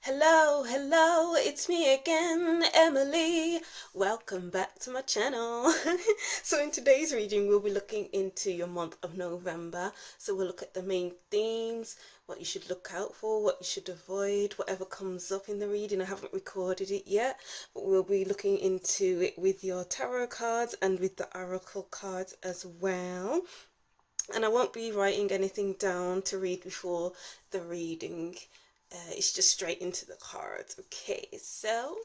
Hello, it's me again, Emily. Welcome back to my channel. So in today's reading, we'll be looking into your month of November. So we'll look at the main themes, what you should look out for, what you should avoid, whatever comes up in the reading. I haven't recorded it yet, but we'll be looking into it with your tarot cards and with the oracle cards as well. And I won't be writing anything down to read before the reading. It's just straight into the cards. Okay, so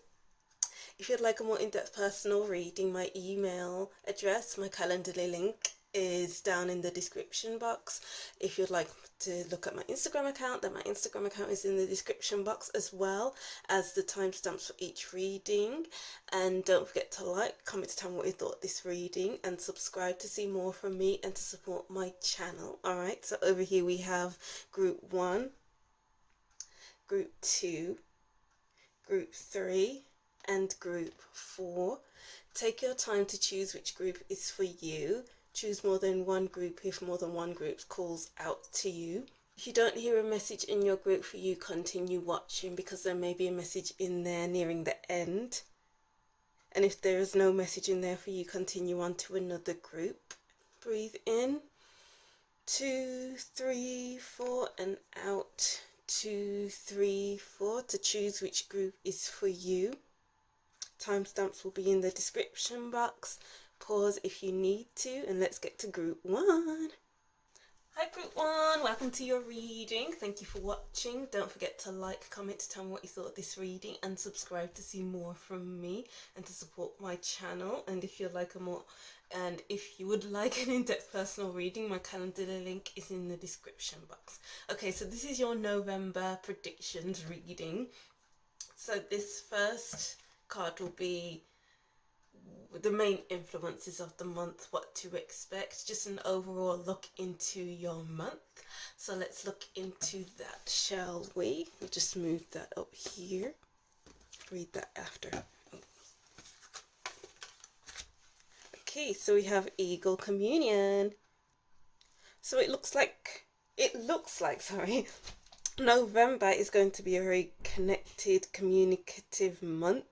if you'd like a more in-depth personal reading, my email address, my Calendly link is down in the description box. If you'd like to look at my Instagram account, then my Instagram account is in the description box, as well as the timestamps for each reading. And don't forget to like, comment, to tell me what you thought this reading, and subscribe to see more from me and to support my channel. Alright, so over here we have group 1, group 2, group 3, and group 4. Take your time to choose which group is for you. Choose more than one group if more than one group calls out to you. If you don't hear a message in your group for you, continue watching, because there may be a message in there nearing the end. And if there is no message in there for you, continue on to another group. Breathe in, 2, 3, 4, and out. 2, 3, 4 to choose which group is for you. Timestamps will be in the description box. Pause if you need to, and let's get to group 1. Hi group 1, welcome to your reading. Thank you for watching. Don't forget to like, comment, to tell me what you thought of this reading, and subscribe to see more from me and to support my channel. And if you'd like if you would like an in-depth personal reading, my calendar link is in the description box. Okay, so this is your November predictions reading. So this first card will be the main influences of the month, what to expect, just an overall look into your month. So let's look into that, shall we? We'll just move that up here. Read that after. Okay, so we have Eagle Communion. So it looks like, sorry, November is going to be a very connected, communicative month.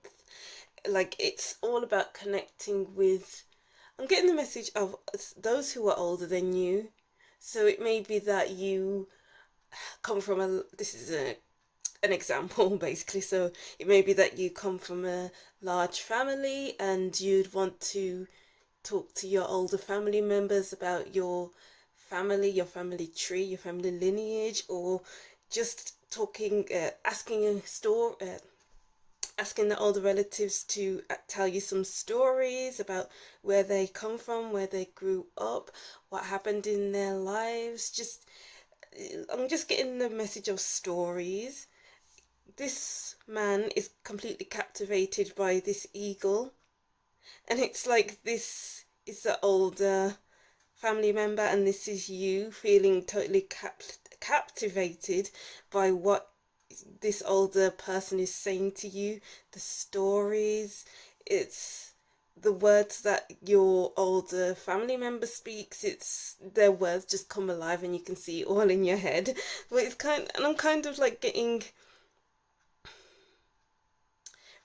Like, it's all about connecting with, I'm getting the message of those who are older than you. So it may be that you come from this is an example basically. So it may be that you come from a large family and you'd want to talk to your older family members about your family tree, your family lineage, or just talking, asking the older relatives to tell you some stories about where they come from, where they grew up, what happened in their lives. I'm just getting the message of stories. This man is completely captivated by this eagle, and it's like this is the older family member, and this is you feeling totally captivated by what this older person is saying to you, the stories, it's the words that your older family member speaks. It's their words just come alive and you can see it all in your head. But I'm kind of like getting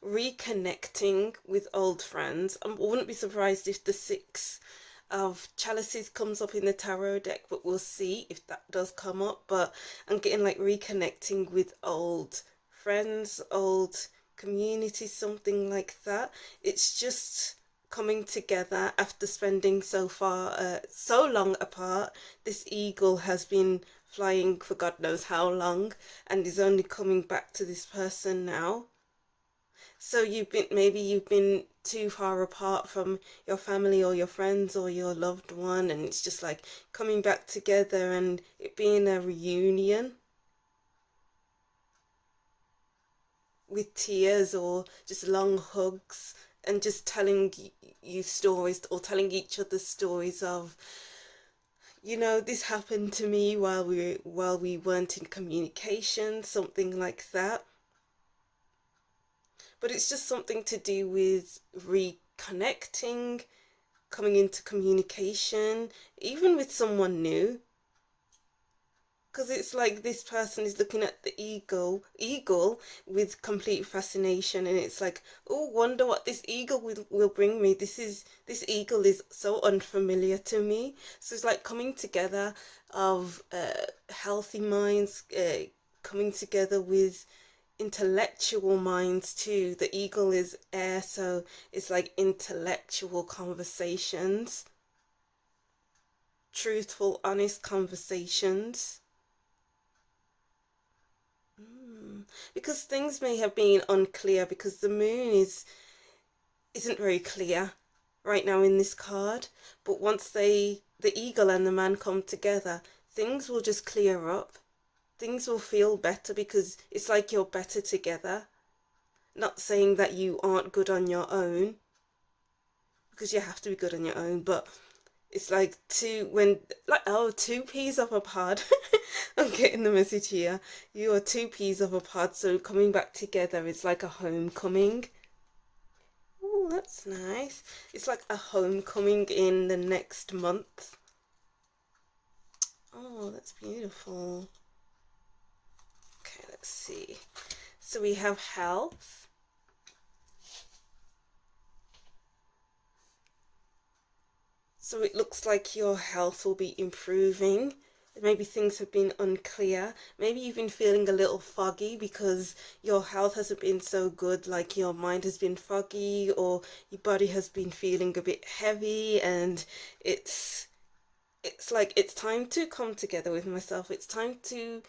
reconnecting with old friends. I wouldn't be surprised if the 6 of chalices comes up in the tarot deck, but we'll see if that does come up. But I'm getting like reconnecting with old friends, old communities, something like that. It's just coming together after spending so long apart. This eagle has been flying for God knows how long and is only coming back to this person now. So maybe you've been too far apart from your family or your friends or your loved one, and it's just like coming back together and it being a reunion with tears or just long hugs, and just telling you stories, or telling each other stories of, this happened to me while we weren't in communication, something like that. But it's just something to do with reconnecting, coming into communication, even with someone new. because it's like this person is looking at the eagle with complete fascination, and it's like, oh, wonder what this eagle will bring me. This eagle is so unfamiliar to me. So it's like coming together of healthy minds, coming together with intellectual minds too. The eagle is air, so it's like intellectual conversations, truthful, honest conversations. Because things may have been unclear because the moon isn't very clear right now in this card, but once the eagle and the man come together, things will just clear up. Things will feel better because it's like you're better together. Not saying that you aren't good on your own, because you have to be good on your own, but it's like two peas of a pod. I'm getting the message here. You are two peas of a pod, so coming back together is like a homecoming. Oh, that's nice. It's like a homecoming in the next month. Oh, that's beautiful. Okay, let's see. So we have health. So it looks like your health will be improving. Maybe things have been unclear. Maybe you've been feeling a little foggy because your health hasn't been so good, like your mind has been foggy or your body has been feeling a bit heavy, and it's like it's time to come together with myself. It's time to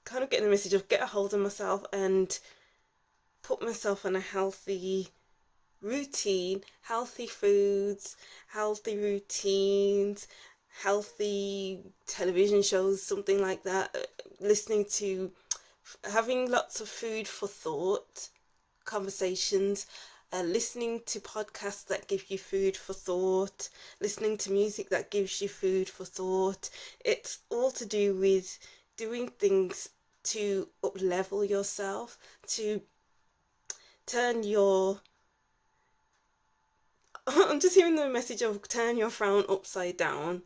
kind of get the message of get a hold of myself and put myself on a healthy routine, healthy foods, healthy routines, healthy television shows, something like that. Listening to, having lots of food for thought, conversations, listening to podcasts that give you food for thought, listening to music that gives you food for thought. It's all to do with doing things to up level yourself, to turn your I'm just hearing the message of turn your frown upside down,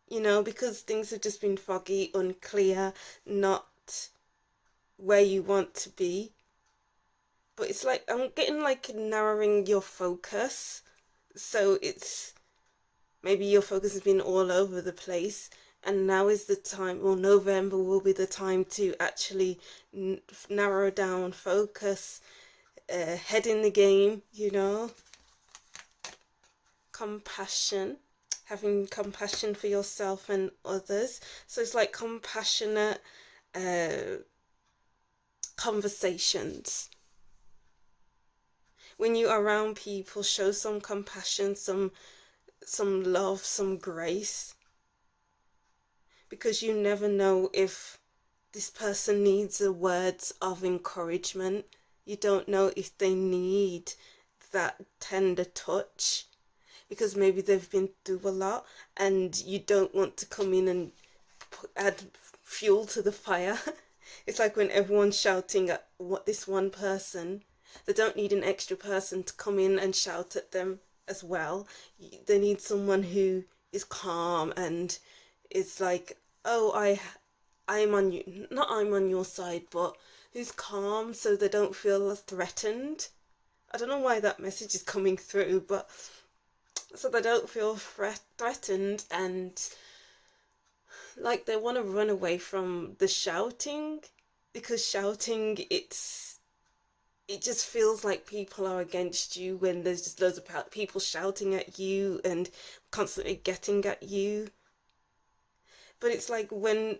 because things have just been foggy, unclear, not where you want to be. But it's like I'm getting like narrowing your focus. So it's maybe your focus has been all over the place, and now is the time, or November will be the time to actually narrow down, focus, head in the game, compassion, having compassion for yourself and others. So it's like compassionate conversations. When you are around people, show some compassion, some love, some grace, because you never know if this person needs the words of encouragement. You don't know if they need that tender touch, because maybe they've been through a lot and you don't want to come in and add fuel to the fire. It's like when everyone's shouting at this one person, they don't need an extra person to come in and shout at them as well. They need someone who is calm and is like, oh, I'm on you, not I'm on your side, but who's calm so they don't feel threatened. I don't know why that message is coming through, but so they don't feel threatened, and like they want to run away from the shouting, because shouting, it just feels like people are against you when there's just loads of people shouting at you and constantly getting at you. But it's like when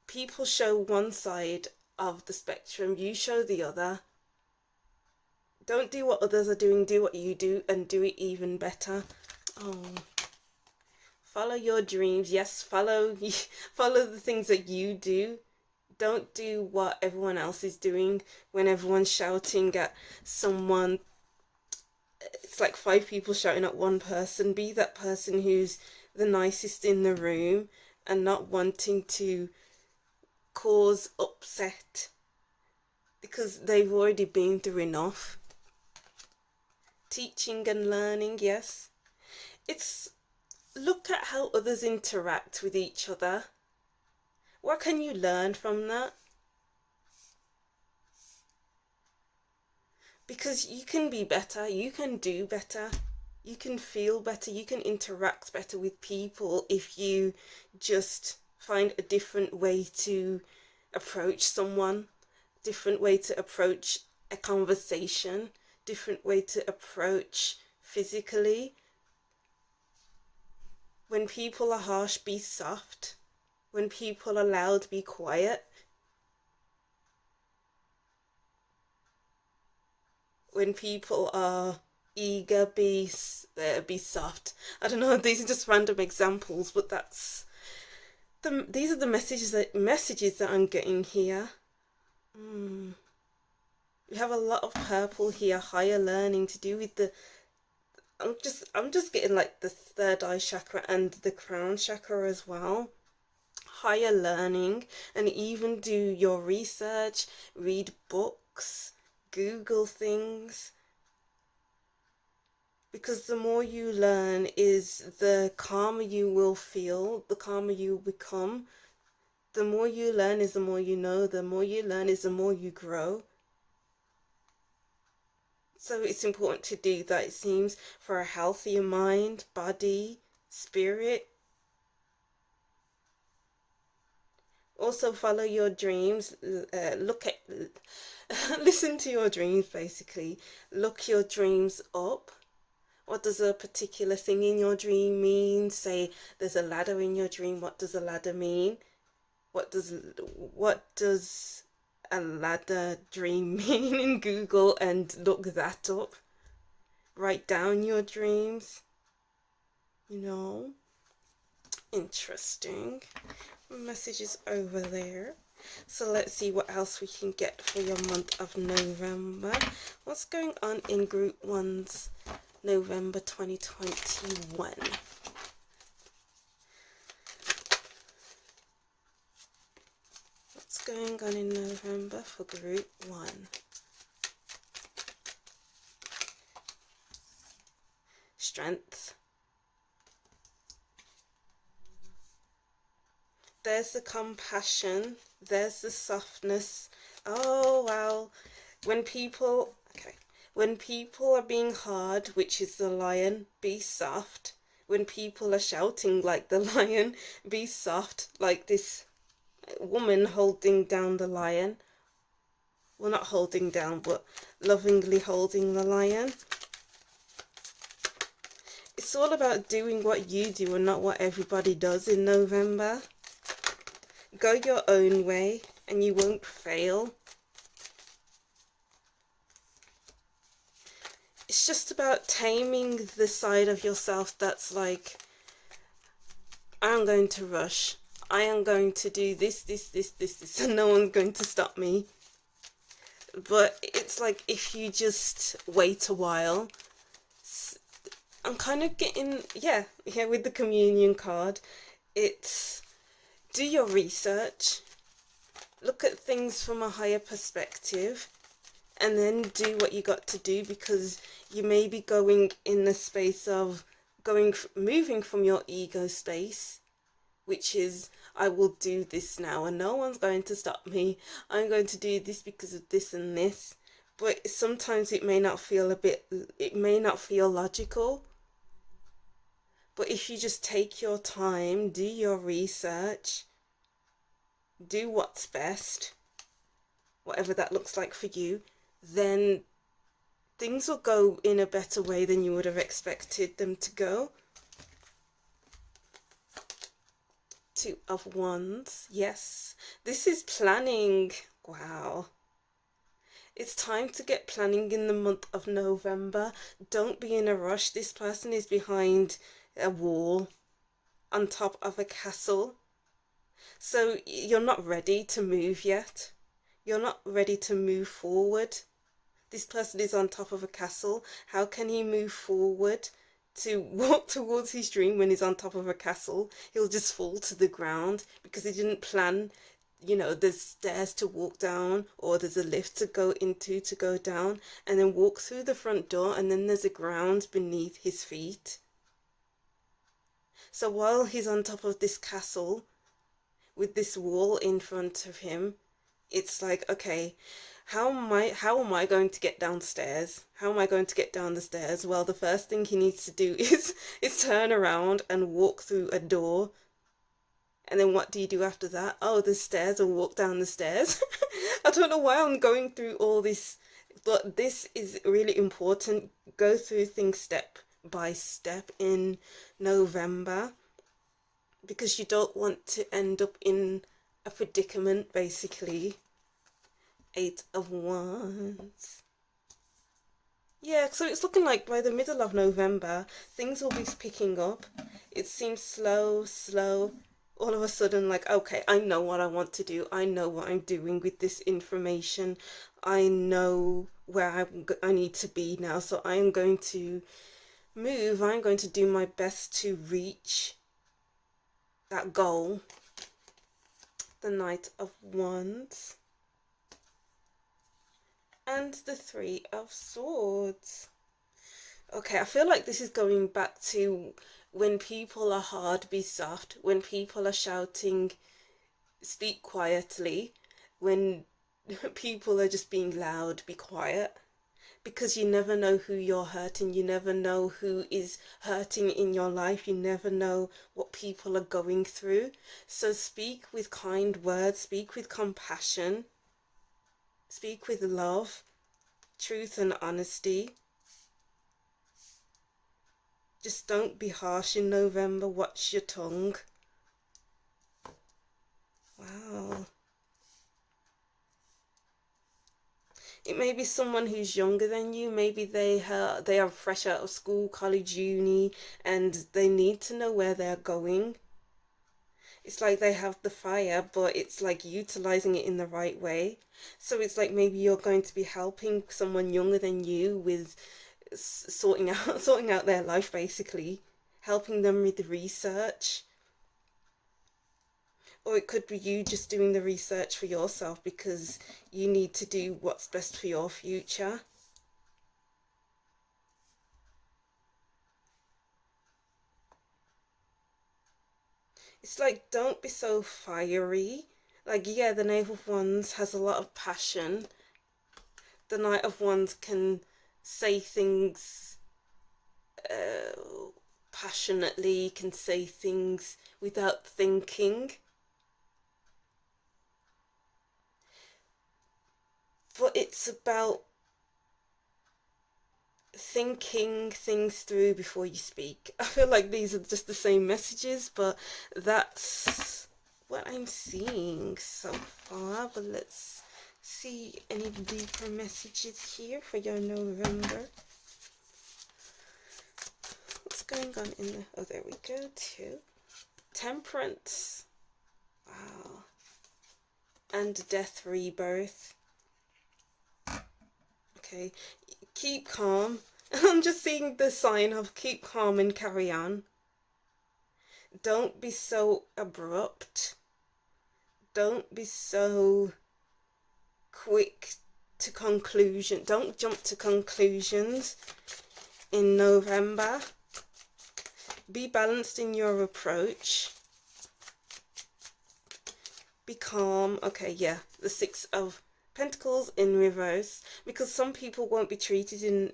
people show one side of the spectrum, you show the other. Don't do what others are doing, do what you do, and do it even better. Oh, follow your dreams. Yes, follow the things that you do. Don't do what everyone else is doing. When everyone's shouting at someone, it's like 5 people shouting at one person. Be that person who's the nicest in the room and not wanting to cause upset, because they've already been through enough. Teaching and learning, yes. It's look at how others interact with each other. What can you learn from that? Because you can be better, you can do better, you can feel better, you can interact better with people if you just find a different way to approach someone, different way to approach a conversation, different way to approach physically. When people are harsh, be soft. When people are loud, be quiet. When people are eager, be soft. I don't know, these are just random examples, but these are the messages that I'm getting here. We have a lot of purple here, higher learning, to do with the I'm just getting like the third eye chakra and the crown chakra as well. Higher learning, and even do your research, read books, Google things, because the more you learn is the calmer you will feel, the calmer you will become. The more you learn is the more you know, the more you learn is the more you grow. So it's important to do that, it seems, for a healthier mind, body, spirit. Also follow your dreams, listen to your dreams basically. Look your dreams up. What does a particular thing in your dream mean? Say there's a ladder in your dream, what does a ladder mean? What does a ladder dream mean in Google, and look that up. Write down your dreams. Interesting messages over there. So let's see what else we can get for your month of November. What's going on in group 1's November 2021? What's going on in November for group 1? Strength. There's the compassion, there's the softness. Oh wow. When people are being hard, which is the lion, be soft. When people are shouting like the lion, be soft, like this woman holding down the lion. Well, not holding down, but lovingly holding the lion. It's all about doing what you do and not what everybody does in November. Go your own way and you won't fail. It's just about taming the side of yourself that's like, I'm going to rush. I am going to do this, and no one's going to stop me. But it's like, if you just wait a while, I'm kind of getting, with the communion card, it's do your research, look at things from a higher perspective, and then do what you got to do, because you may be going in the space of moving from your ego space, which is, I will do this now and no one's going to stop me. I'm going to do this because of this and this. But sometimes it may not feel logical. But if you just take your time, do your research, do what's best, whatever that looks like for you, then things will go in a better way than you would have expected them to go. Two of Wands. Yes, this is planning. Wow. It's time to get planning in the month of November. Don't be in a rush. This person is behind a wall on top of a castle. So you're not ready to move yet. You're not ready to move forward. This person is on top of a castle. How can he move forward to walk towards his dream when he's on top of a castle? He'll just fall to the ground because he didn't plan, there's stairs to walk down, or there's a lift to go into to go down, and then walk through the front door, and then there's a ground beneath his feet. So while he's on top of this castle, with this wall in front of him. It's like, okay, how am I going to get downstairs? How am I going to get down the stairs? Well, the first thing he needs to do is turn around and walk through a door. And then what do you do after that? Oh, the stairs, or walk down the stairs. I don't know why I'm going through all this, but this is really important. Go through things step by step in November, because you don't want to end up in a predicament, basically. 8 of Wands. Yeah, so it's looking like by the middle of November, things will be picking up. It seems slow. All of a sudden, like, okay, I know what I want to do. I know what I'm doing with this information. I know where I need to be now. So I am going to move. I'm going to do my best to reach that goal. The Knight of Wands. And the Three of Swords. Okay, I feel like this is going back to when people are hard, be soft. When people are shouting, speak quietly. When people are just being loud, be quiet. Because you never know who you're hurting. You never know who is hurting in your life. You never know what people are going through. So speak with kind words. Speak with compassion. Speak with love, truth and honesty. Just don't be harsh in November. Watch your tongue. Wow. It may be someone who's younger than you. Maybe they are fresh out of school, college, uni, and they need to know where they're going. It's like they have the fire, but it's like utilizing it in the right way. So it's like maybe you're going to be helping someone younger than you with sorting out their life, basically, helping them with the research. Or it could be you just doing the research for yourself because you need to do what's best for your future. It's like, don't be so fiery. Like, yeah, the Knave of Wands has a lot of passion. The Knight of Wands can say things passionately, can say things without thinking. But it's about thinking things through before you speak. I feel like these are just the same messages, but that's what I'm seeing so far. But let's see any deeper messages here for your November. What's going on in the... Oh, there we go, too. Temperance. Wow. And Death Rebirth. Okay, keep calm. I'm just seeing the sign of keep calm and carry on. Don't be so abrupt. Don't be so quick to conclusion. Don't jump to conclusions in November. Be balanced in your approach. Be calm. Okay, yeah, the Six of Pentacles in reverse, because some people won't be treated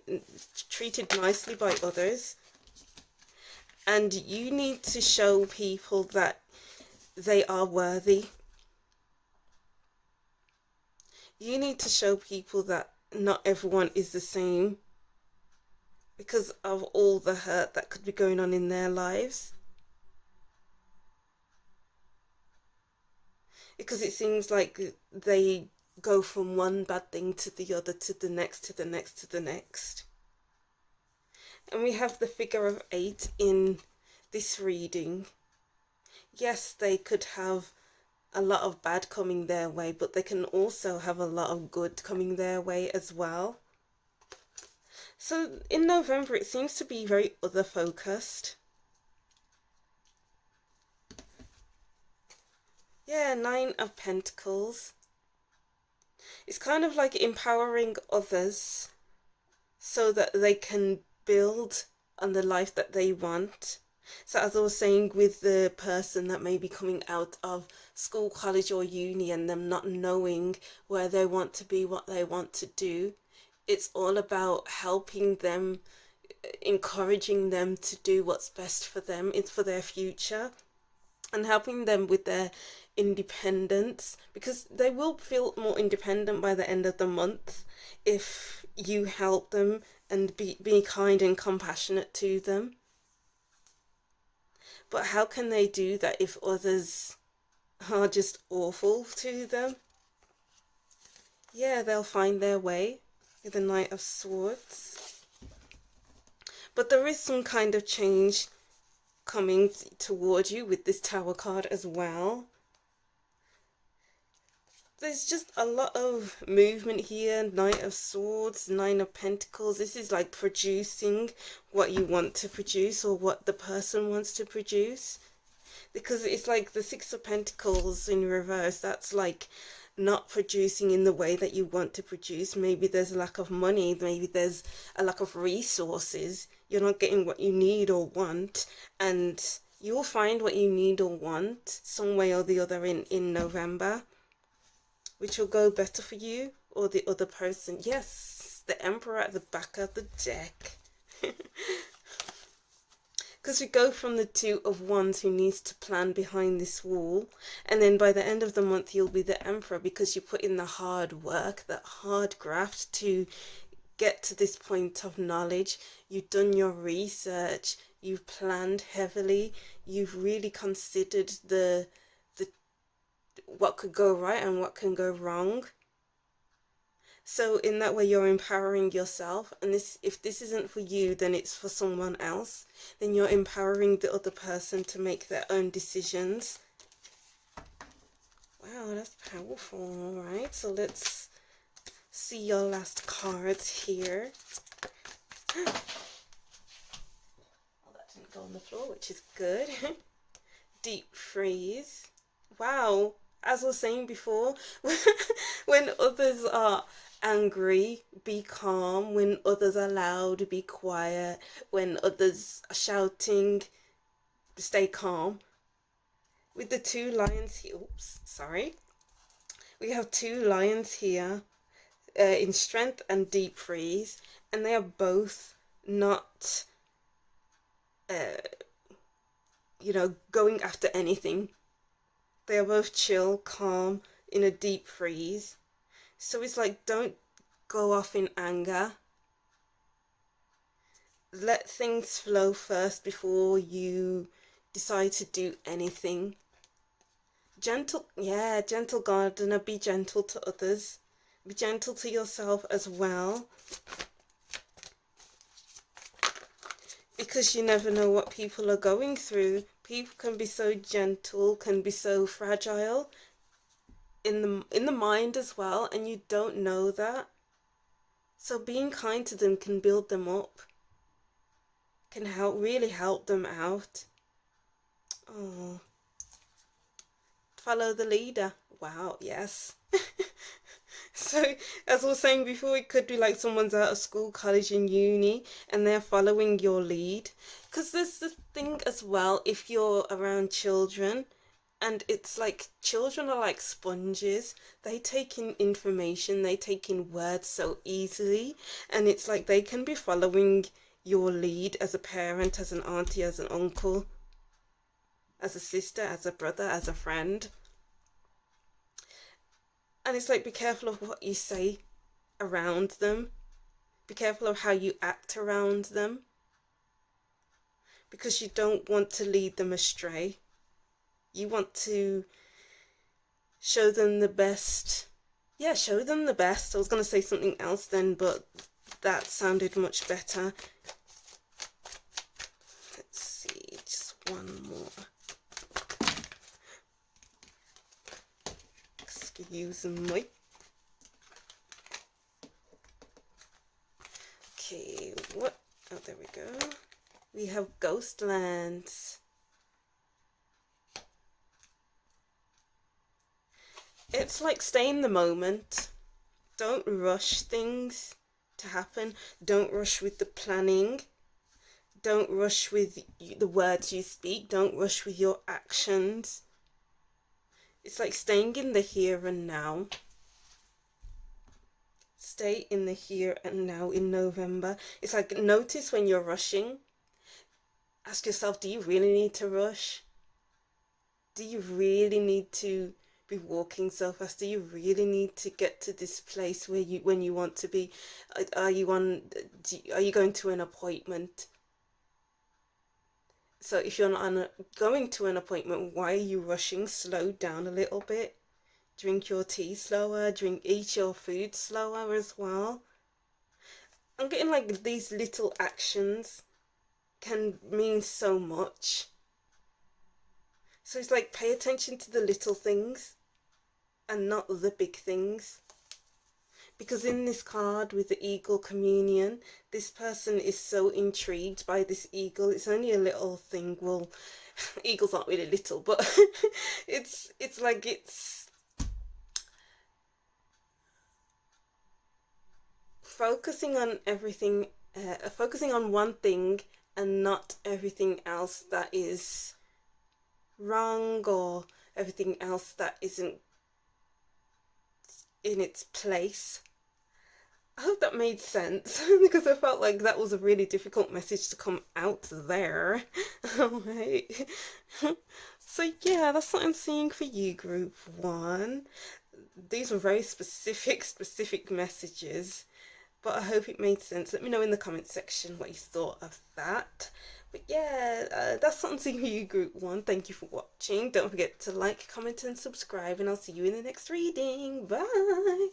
nicely by others, and you need to show people that they are worthy. You need to show people that not everyone is the same because of all the hurt that could be going on in their lives. Because it seems like they go from one bad thing to the other, to the next, to the next, to the next. And we have the figure of 8 in this reading. Yes, they could have a lot of bad coming their way, but they can also have a lot of good coming their way as well. So in November, it seems to be very other focused. Yeah, 9 of Pentacles. It's kind of like empowering others so that they can build on the life that they want. So as I was saying, with the person that may be coming out of school, college or uni, and them not knowing where they want to be, what they want to do, it's all about helping them, encouraging them to do what's best for them. It's for their future, and helping them with their independence, because they will feel more independent by the end of the month if you help them and be kind and compassionate to them. But how can they do that if others are just awful to them? Yeah, they'll find their way with the Knight of Swords. But there is some kind of change coming toward you with this Tower card as well. There's just a lot of movement here. Knight of Swords, Nine of Pentacles. This is like producing what you want to produce, or what the person wants to produce. Because it's like the Six of Pentacles in reverse. That's like not producing in the way that you want to produce. Maybe there's a lack of money. Maybe there's a lack of resources. You're not getting what you need or want. And you'll find what you need or want some way or the other in November, which will go better for you or the other person. Yes, the Emperor at the back of the deck. Because we go from the Two of Wands, who needs to plan behind this wall, and then by the end of the month you'll be the Emperor, because you put in the hard work, that hard graft to get to this point of knowledge. You've done your research, you've planned heavily, you've really considered the what could go right and what can go wrong. So in that way you're empowering yourself, and this, if this isn't for you, then it's for someone else. Then you're empowering the other person to make their own decisions. Wow, that's powerful. All right, so let's see your last cards here. Oh, that didn't go on the floor, which is good. Deep freeze. Wow, as I was saying before, when others are angry, be calm. When others are loud, be quiet. When others are shouting, stay calm. With the two lions here, oops, sorry. We have two lions here in strength and deep freeze, and they are both not, going after anything. They are both chill, calm, in a deep freeze. So it's like, don't go off in anger. Let things flow first before you decide to do anything. Gentle, yeah, gentle gardener, be gentle to others. Be gentle to yourself as well. Because you never know what people are going through. People can be so gentle, can be so fragile in the mind as well, and you don't know that. So being kind to them can build them up, can really help them out. Oh, follow the leader. Wow, yes. So as I was saying before, it could be like someone's out of school, college and uni, and they're following your lead. Because there's the thing as well, if you're around children, and it's like children are like sponges. They take in information, they take in words so easily, and it's like they can be following your lead as a parent, as an auntie, as an uncle, as a sister, as a brother, as a friend. And it's like, be careful of what you say around them. Be careful of how you act around them, because you don't want to lead them astray. You want to show them the best. Yeah, show them the best. I was going to say something else then, but that sounded much better. Let's see, just one more. Excuse me. Okay, what? Oh, there we go. We have Ghostlands. It's like, stay in the moment. Don't rush things to happen. Don't rush with the planning. Don't rush with the words you speak. Don't rush with your actions. It's like staying in the here and now. Stay in the here and now in November. It's like, notice when you're rushing. Ask yourself, do you really need to rush? Do you really need to be walking so fast? Do you really need to get to this place where when you want to be? Are you going to an appointment? So if you're not going to an appointment, why are you rushing? Slow down a little bit. Drink your tea slower. Eat your food slower as well. I'm getting like these little actions can mean so much. So it's like, pay attention to the little things and not the big things. Because in this card with the eagle communion, this person is so intrigued by this eagle. It's only a little thing. Well, eagles aren't really little, but it's like it's focusing on everything, focusing on one thing and not everything else that is wrong or everything else that isn't in its place. I hope that made sense because I felt like that was a really difficult message to come out there. Alright. So yeah, that's what I'm seeing for you, group 1. These were very specific messages, but I hope it made sense. Let me know in the comment section what you thought of that. But yeah, that's what I'm seeing for you, group 1. Thank you for watching. Don't forget to like, comment and subscribe, and I'll see you in the next reading. Bye!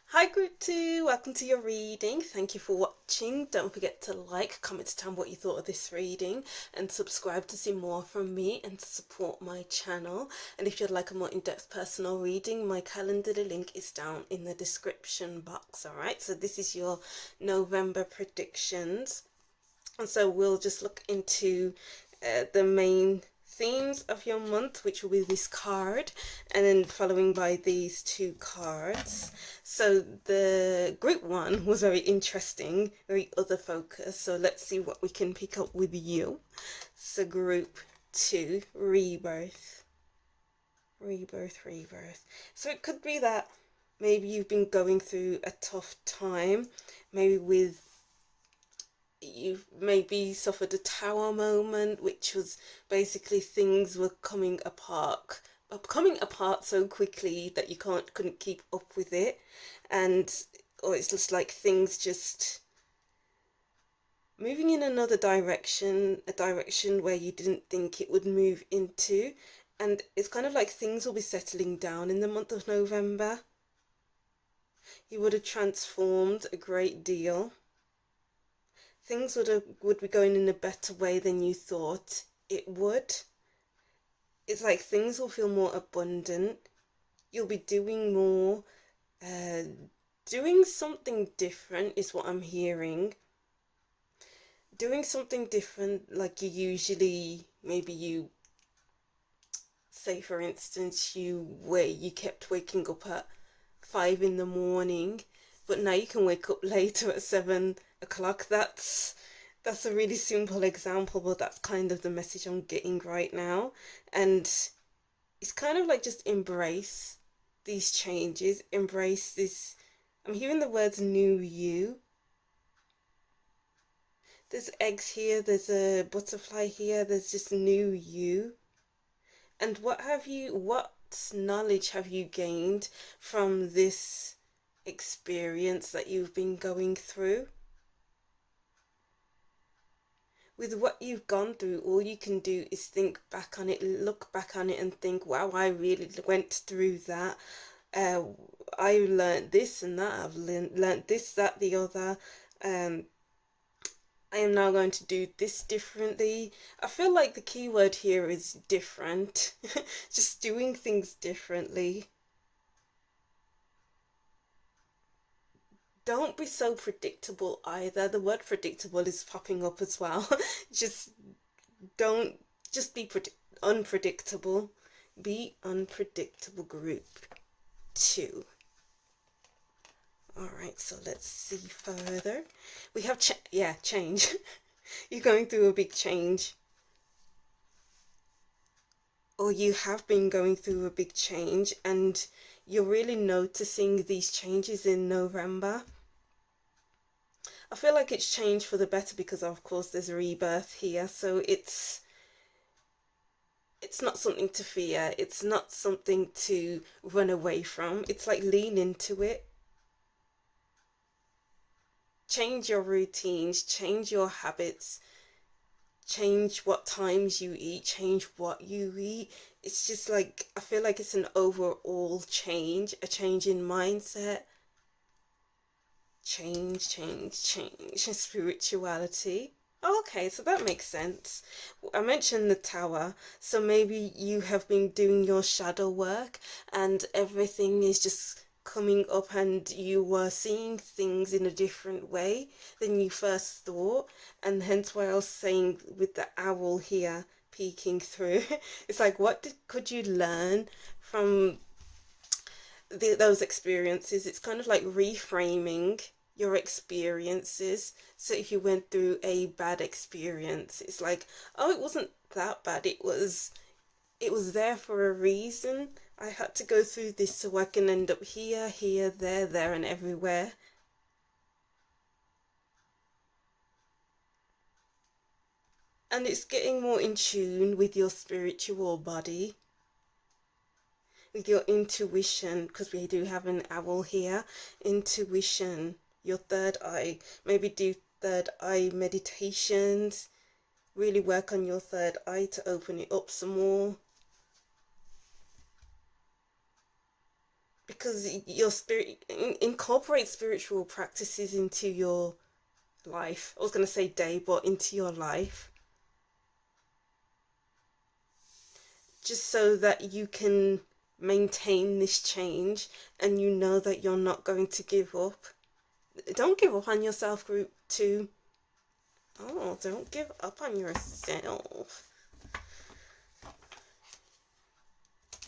Hi group 2, welcome to your reading. Thank you for watching. Don't forget to like, comment, tell me what you thought of this reading, and subscribe to see more from me and to support my channel. And if you'd like a more in-depth personal reading, my calendar, the link is down in the description box. Alright, so this is your November predictions. And so we'll just look into the main themes of your month, which will be this card, and then following by these 2 cards. So the group 1 was very interesting, very other focused. So let's see what we can pick up with you. So group 2, rebirth. So it could be that maybe you've been going through a tough time, maybe you've maybe suffered a tower moment, which was basically things were coming apart so quickly that you couldn't keep up with it, or it's just like things just moving in another direction, a direction where you didn't think it would move into, and it's kind of like things will be settling down in the month of November. You would have transformed a great deal. Things would be going in a better way than you thought it would. It's like things will feel more abundant. You'll be doing more, doing something different is what I'm hearing. Doing something different, like you usually, maybe you, say for instance, you kept waking up at 5 in the morning, but now you can wake up later at 7 o'clock. That's a really simple example, but that's kind of the message I'm getting right now. And it's kind of like, just embrace these changes, embrace this. I'm hearing the words new you. There's eggs here, there's a butterfly here, there's just new you. And what knowledge have you gained from this experience that you've been going through? With what you've gone through, all you can do is think back on it, look back on it and think, wow, I really went through that. I learned this and that, I've learned this, that, the other. I am now going to do this differently. I feel like the key word here is different. Just doing things differently. Don't be so predictable either. The word predictable is popping up as well. Just be unpredictable. Be unpredictable, group 2. Alright, so let's see further. We have change. You're going through a big change, or you have been going through a big change, and you're really noticing these changes in November. I feel like it's changed for the better because of course there's a rebirth here, so it's not something to fear, it's not something to run away from. It's like lean into it. Change your routines, change your habits, change what times you eat, change what you eat. It's just like, I feel like it's an overall change, a change in mindset, change, spirituality. Okay, so that makes sense. I mentioned the tower, so maybe you have been doing your shadow work and everything is just coming up and you were seeing things in a different way than you first thought, and hence why I was saying with the owl here peeking through, it's like could you learn from those experiences? It's kind of like reframing your experiences. So if you went through a bad experience, it's like, oh, it wasn't that bad, it was there for a reason. I had to go through this so I can end up here, there, and everywhere. And it's getting more in tune with your spiritual body, with your intuition, because we do have an owl here. Intuition, your third eye. Maybe do third eye meditations, really work on your third eye to open it up some more, because your spirit, incorporate spiritual practices into your life. I was going to say day, but into your life, just so that you can maintain this change and you know that you're not going to give up. Don't give up on yourself, group 2. Oh, don't give up on yourself.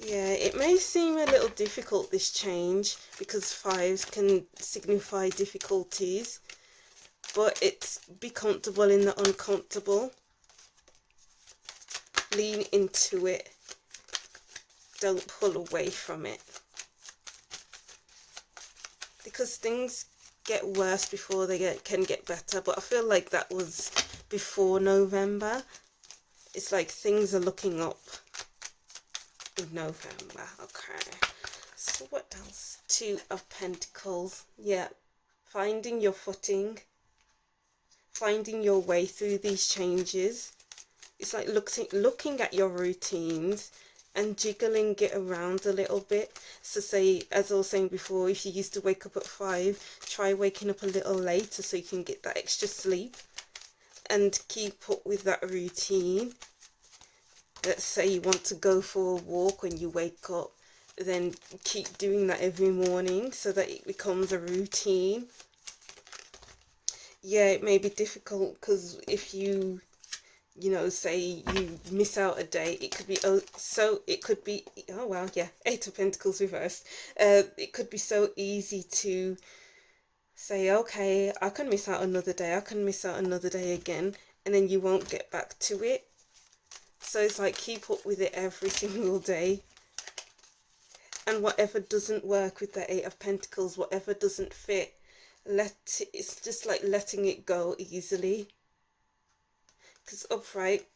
Yeah, it may seem a little difficult, this change, because 5s can signify difficulties, but it's be comfortable in the uncomfortable. Lean into it. Don't pull away from it, because things get worse before they can get better. But I feel like that was before November. It's like things are looking up in November. Okay, so what else? 2 of Pentacles. Yeah, finding your footing, finding your way through these changes. It's like looking at your routines and jiggling it around a little bit. So say, as I was saying before, if you used to wake up at 5, try waking up a little later so you can get that extra sleep and keep up with that routine. Let's say you want to go for a walk when you wake up, then keep doing that every morning so that it becomes a routine. Yeah, it may be difficult because if you say you miss out a day, it could be oh wow, yeah, 8 of Pentacles reversed. It could be so easy to say, okay, I can miss out another day, I can miss out another day again, and then you won't get back to it. So it's like, keep up with it every single day. And whatever doesn't work with the 8 of Pentacles, whatever doesn't fit, it's just like letting it go easily. Because upright,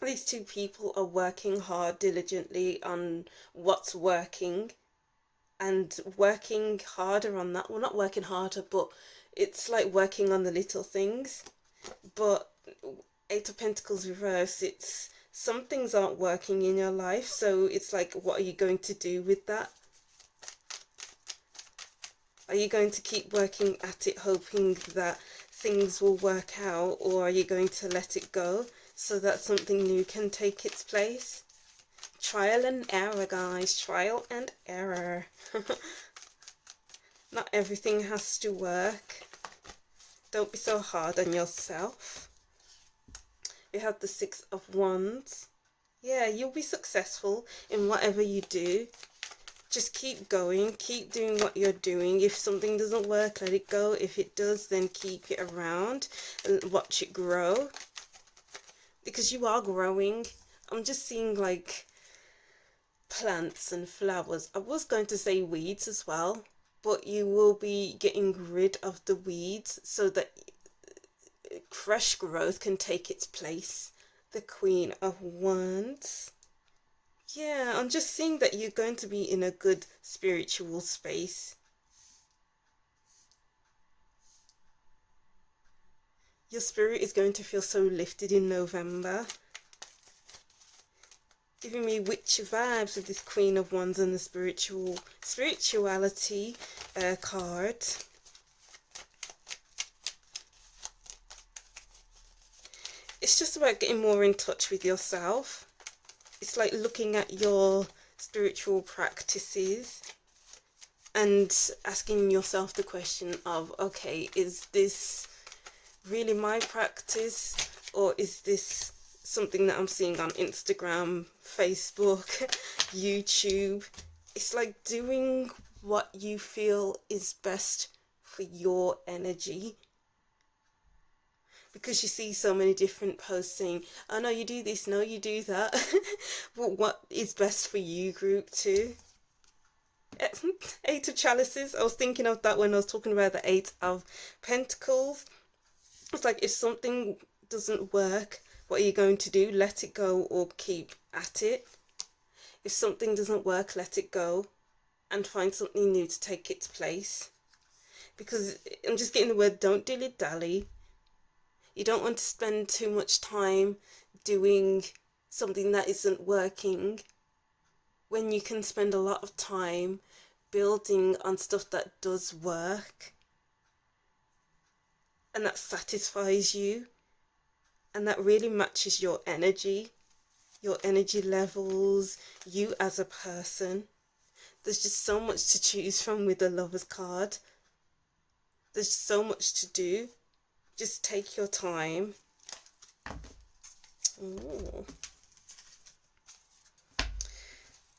these 2 people are working hard diligently on what's working and working harder on that. Well, not working harder, but it's like working on the little things. But 8 of Pentacles reverse, it's some things aren't working in your life, so it's like, what are you going to do with that? Are you going to keep working at it hoping that things will work out, or are you going to let it go so that something new can take its place? Trial and error, guys. Trial and error. Not everything has to work. Don't be so hard on yourself. We have the 6 of Wands. Yeah, you'll be successful in whatever you do. just keep going, keep doing what you're doing. If something doesn't work, let it go. If it does, then keep it around and watch it grow, because you are growing. I'm just seeing like plants and flowers. I was going to say weeds as well, but you will be getting rid of the weeds so that fresh growth can take its place. The Queen of Wands. Yeah, I'm just seeing that you're going to be in a good spiritual space. Your spirit is going to feel so lifted in November. Giving me witchy vibes with this Queen of Wands and the spirituality card. It's just about getting more in touch with yourself. It's like looking at your spiritual practices and asking yourself the question of, okay, is this really my practice, or is this something that I'm seeing on Instagram, Facebook, YouTube? It's like doing what you feel is best for your energy. Because you see so many different posts saying, oh no, you do this, no, you do that. But what is best for you, group 2? Eight of Chalices. I was thinking of that when I was talking about the 8 of Pentacles. It's like, if something doesn't work, what are you going to do? Let it go or keep at it? If something doesn't work, let it go and find something new to take its place. Because I'm just getting the word, don't dilly-dally. You don't want to spend too much time doing something that isn't working when you can spend a lot of time building on stuff that does work and that satisfies you and that really matches your energy levels, you as a person. There's just so much to choose from with the Lovers card. There's so much to do. Just take your time. Ooh.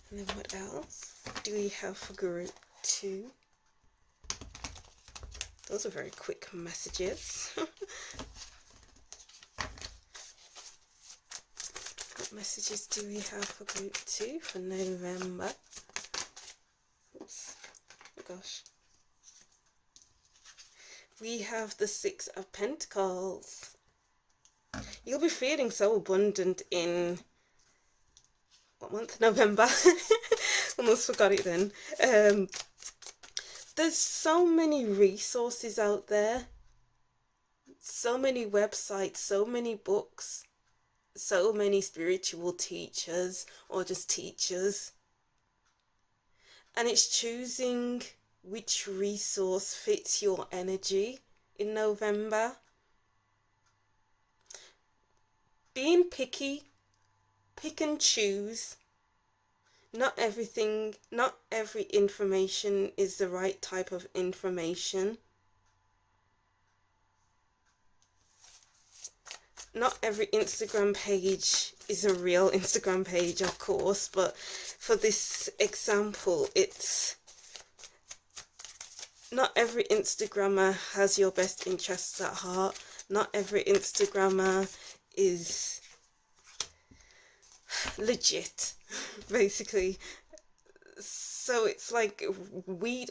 And then what else do we have for group 2? Those are very quick messages. What messages do we have for group 2 for November? Oops. Oh gosh. We have the 6 of Pentacles. You'll be feeling so abundant in, what month? November. Almost forgot it then. There's so many resources out there. So many websites, so many books, so many spiritual teachers or just teachers. And it's choosing which resource fits your energy in November. Being picky, pick and choose. Not every information is the right type of information. Not every Instagram page is a real Instagram page, of course, but for this example, it's not every Instagrammer has your best interests at heart. Not every Instagrammer is legit, basically. So it's like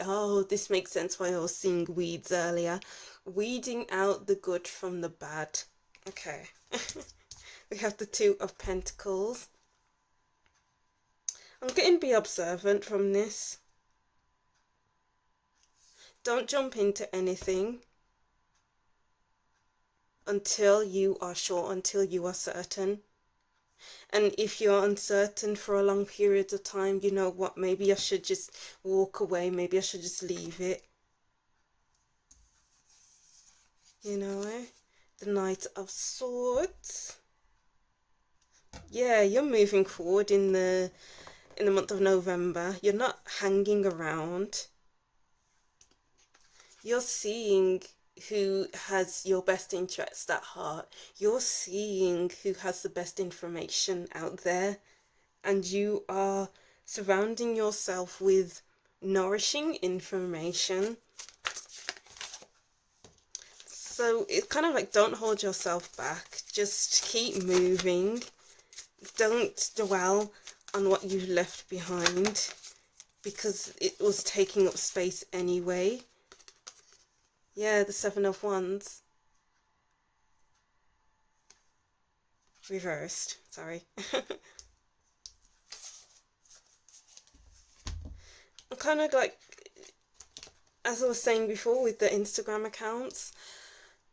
oh, this makes sense why I was seeing weeds earlier. Weeding out the good from the bad. Okay. We have the 2 of Pentacles. I'm getting be observant from this. Don't jump into anything until you are sure, until you are certain. And if you're uncertain for a long period of time, you know what, maybe I should just walk away, maybe I should just leave it. You know, the Knight of Swords. Yeah, you're moving forward in the month of November. You're not hanging around. You're seeing who has your best interests at heart. You're seeing who has the best information out there, and you are surrounding yourself with nourishing information. So it's kind of like, don't hold yourself back, just keep moving. Don't dwell on what you've left behind, because it was taking up space anyway. Yeah, the Seven of Wands. Reversed, sorry. I'm kind of like, as I was saying before with the Instagram accounts,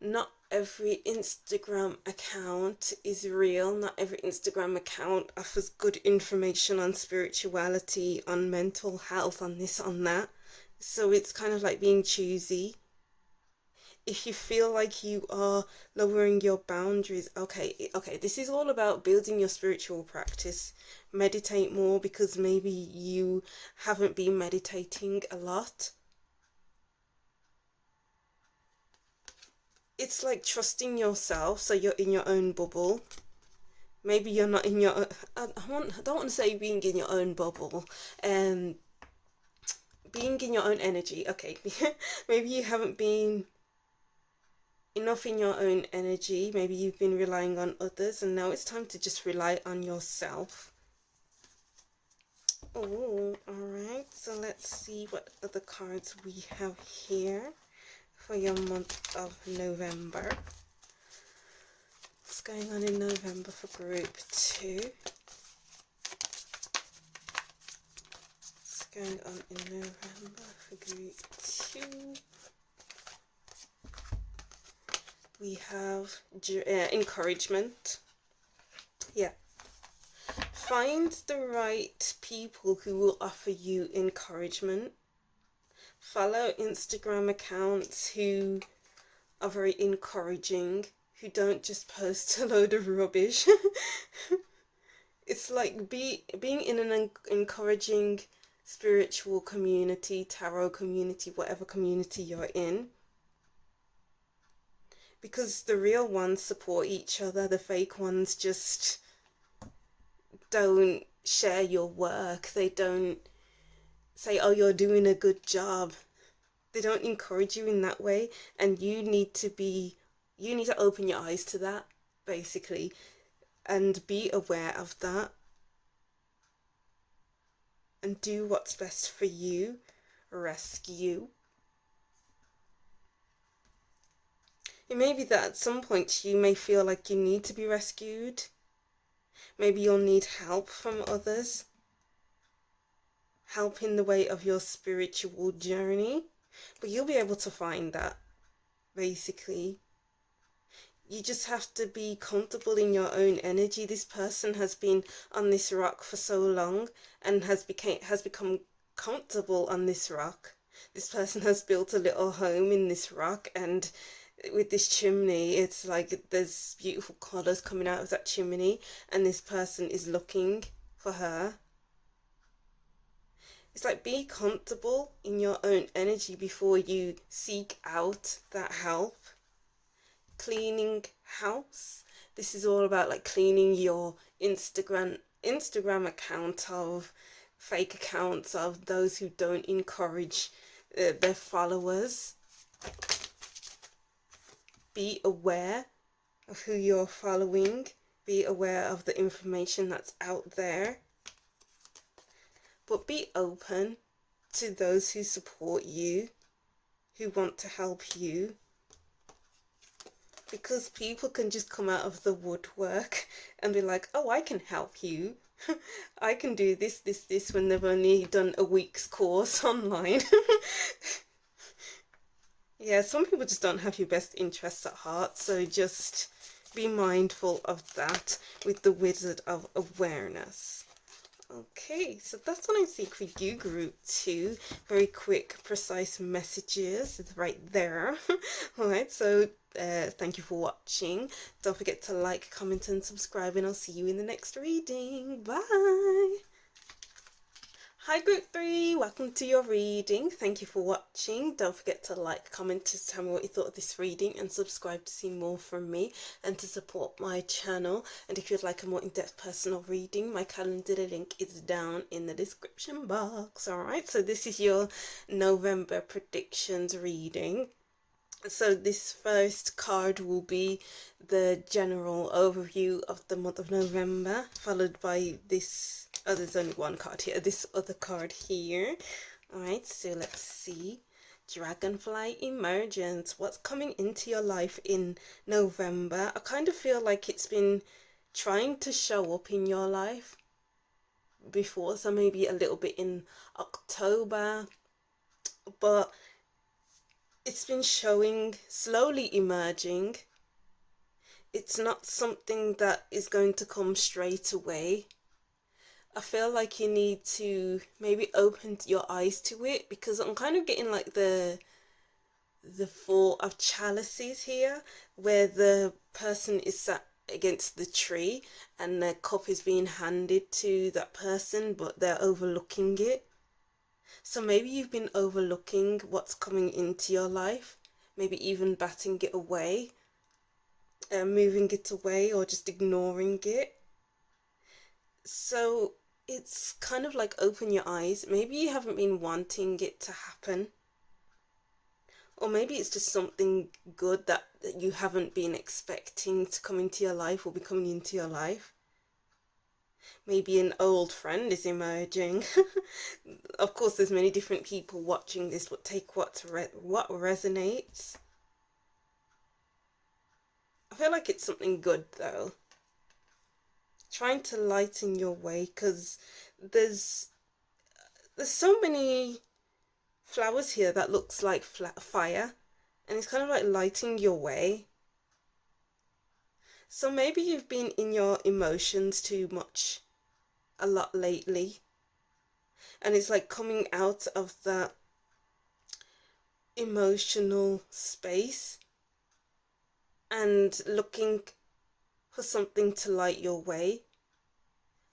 not every Instagram account is real. Not every Instagram account offers good information on spirituality, on mental health, on this, on that. So it's kind of like being choosy. If you feel like you are lowering your boundaries, okay, this is all about building your spiritual practice. Meditate more, because maybe you haven't been meditating a lot. It's like trusting yourself, so you're in your own bubble. Maybe you're not in your, I don't want to say being in your own bubble, being in your own energy. Okay, maybe you haven't been enough in your own energy. Maybe you've been relying on others, and now it's time to just rely on yourself. Oh, alright, so let's see what other cards we have here for your month of November. What's going on in November for group 2? What's going on in November for group 2? We have encouragement. Yeah. Find the right people who will offer you encouragement. Follow Instagram accounts who are very encouraging, who don't just post a load of rubbish. It's like being in an encouraging spiritual community, tarot community, whatever community you're in. Because the real ones support each other, the fake ones just don't share your work. They don't say, oh, you're doing a good job. They don't encourage you in that way, and you need to open your eyes to that, basically, and be aware of that, and do what's best for you. Rescue. It may be that at some point you may feel like you need to be rescued. Maybe you'll need help from others. Help in the way of your spiritual journey. But you'll be able to find that, basically. You just have to be comfortable in your own energy. This person has been on this rock for so long and has become comfortable on this rock. This person has built a little home in this rock, and with this chimney, it's like there's beautiful colours coming out of that chimney, and this person is looking for her. It's like, be comfortable in your own energy before you seek out that help. Cleaning house. This is all about like cleaning your Instagram account of fake accounts of those who don't encourage their followers. Be aware of who you're following. Be aware of the information that's out there. But be open to those who support you, who want to help you. Because people can just come out of the woodwork and be like, oh, I can help you. I can do this, when they've only done a week's course online. Yeah, some people just don't have your best interests at heart, so just be mindful of that with the Wizard of Awareness. Okay, so that's what I'm seeing for you, group 2. Very quick, precise messages. It's right there. Alright, so thank you for watching. Don't forget to like, comment and subscribe, and I'll see you in the next reading. Bye! Hi group 3, welcome to your reading. Thank you for watching. Don't forget to like, comment, to tell me what you thought of this reading, and subscribe to see more from me and to support my channel. And if you'd like a more in-depth personal reading, my calendar link is down in the description box. Alright, so this is your November predictions reading. So this first card will be the general overview of the month of November, followed by this, oh, there's only one card here, this other card here. Alright, so let's see. Dragonfly Emergence. What's coming into your life in November? I kind of feel like it's been trying to show up in your life before, so maybe a little bit in October, but it's been showing, slowly emerging. It's not something that is going to come straight away. I feel like you need to maybe open your eyes to it, because I'm kind of getting like the Four of Chalices here, where the person is sat against the tree and the cup is being handed to that person, but they're overlooking it. So maybe you've been overlooking what's coming into your life, maybe even batting it away, moving it away, or just ignoring it. So it's kind of like open your eyes. Maybe you haven't been wanting it to happen, or maybe it's just something good that you haven't been expecting to come into your life or be coming into your life. Maybe an old friend is emerging. Of course, there's many different people watching this, but take what resonates. I feel like it's something good though. Trying to lighten your way, because there's so many flowers here that looks like fire, and it's kind of like lighting your way. So maybe you've been in your emotions too much a lot lately, and it's like coming out of that emotional space and looking for something to light your way.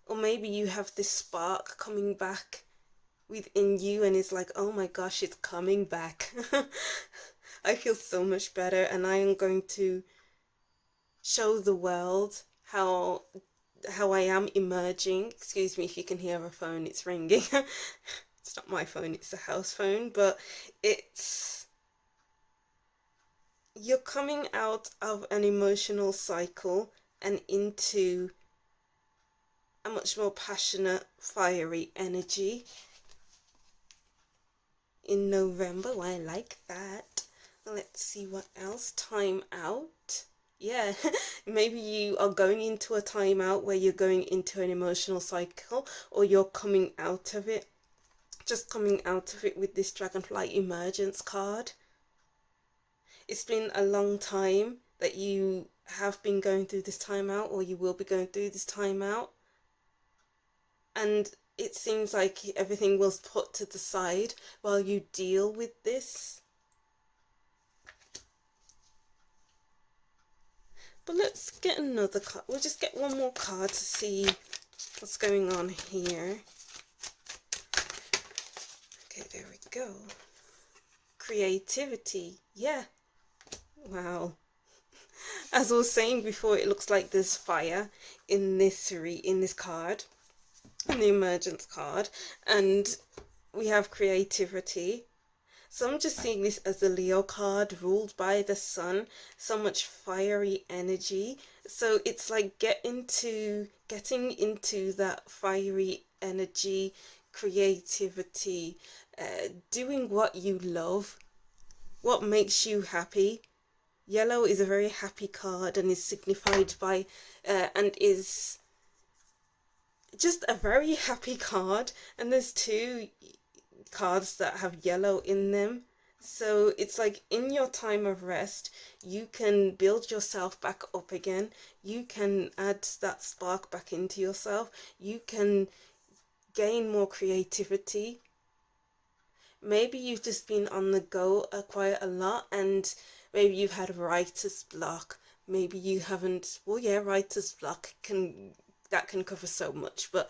Or maybe you have this spark coming back within you, and it's like, oh my gosh, it's coming back. I feel so much better, and I am going to show the world how I am emerging. Excuse me if you can hear a phone, it's ringing. It's not my phone, it's a house phone, but you're coming out of an emotional cycle and into a much more passionate, fiery energy in November. Well, I like that. Let's see what else. Time out. Yeah, maybe you are going into a timeout where you're going into an emotional cycle, or you're coming out of it. Just coming out of it with this Dragonfly Emergence card. It's been a long time that you have been going through this timeout, or you will be going through this timeout, and it seems like everything was put to the side while you deal with this. But let's get another card. We'll just get one more card to see what's going on here. Okay, there we go. Creativity. Yeah. Wow. As I was saying before, it looks like there's fire in this card, in the emergence card, and we have creativity. So I'm just seeing this as a Leo card, ruled by the sun, so much fiery energy. So it's like getting into that fiery energy, creativity, doing what you love, what makes you happy. Yellow is a very happy card and is signified by, and is just a very happy card. And there's two cards that have yellow in them, so it's like in your time of rest you can build yourself back up again, you can add that spark back into yourself, you can gain more creativity. Maybe you've just been on the go quite a lot, and maybe you've had writer's block, maybe you haven't. Well, yeah, writer's block can that can cover so much, but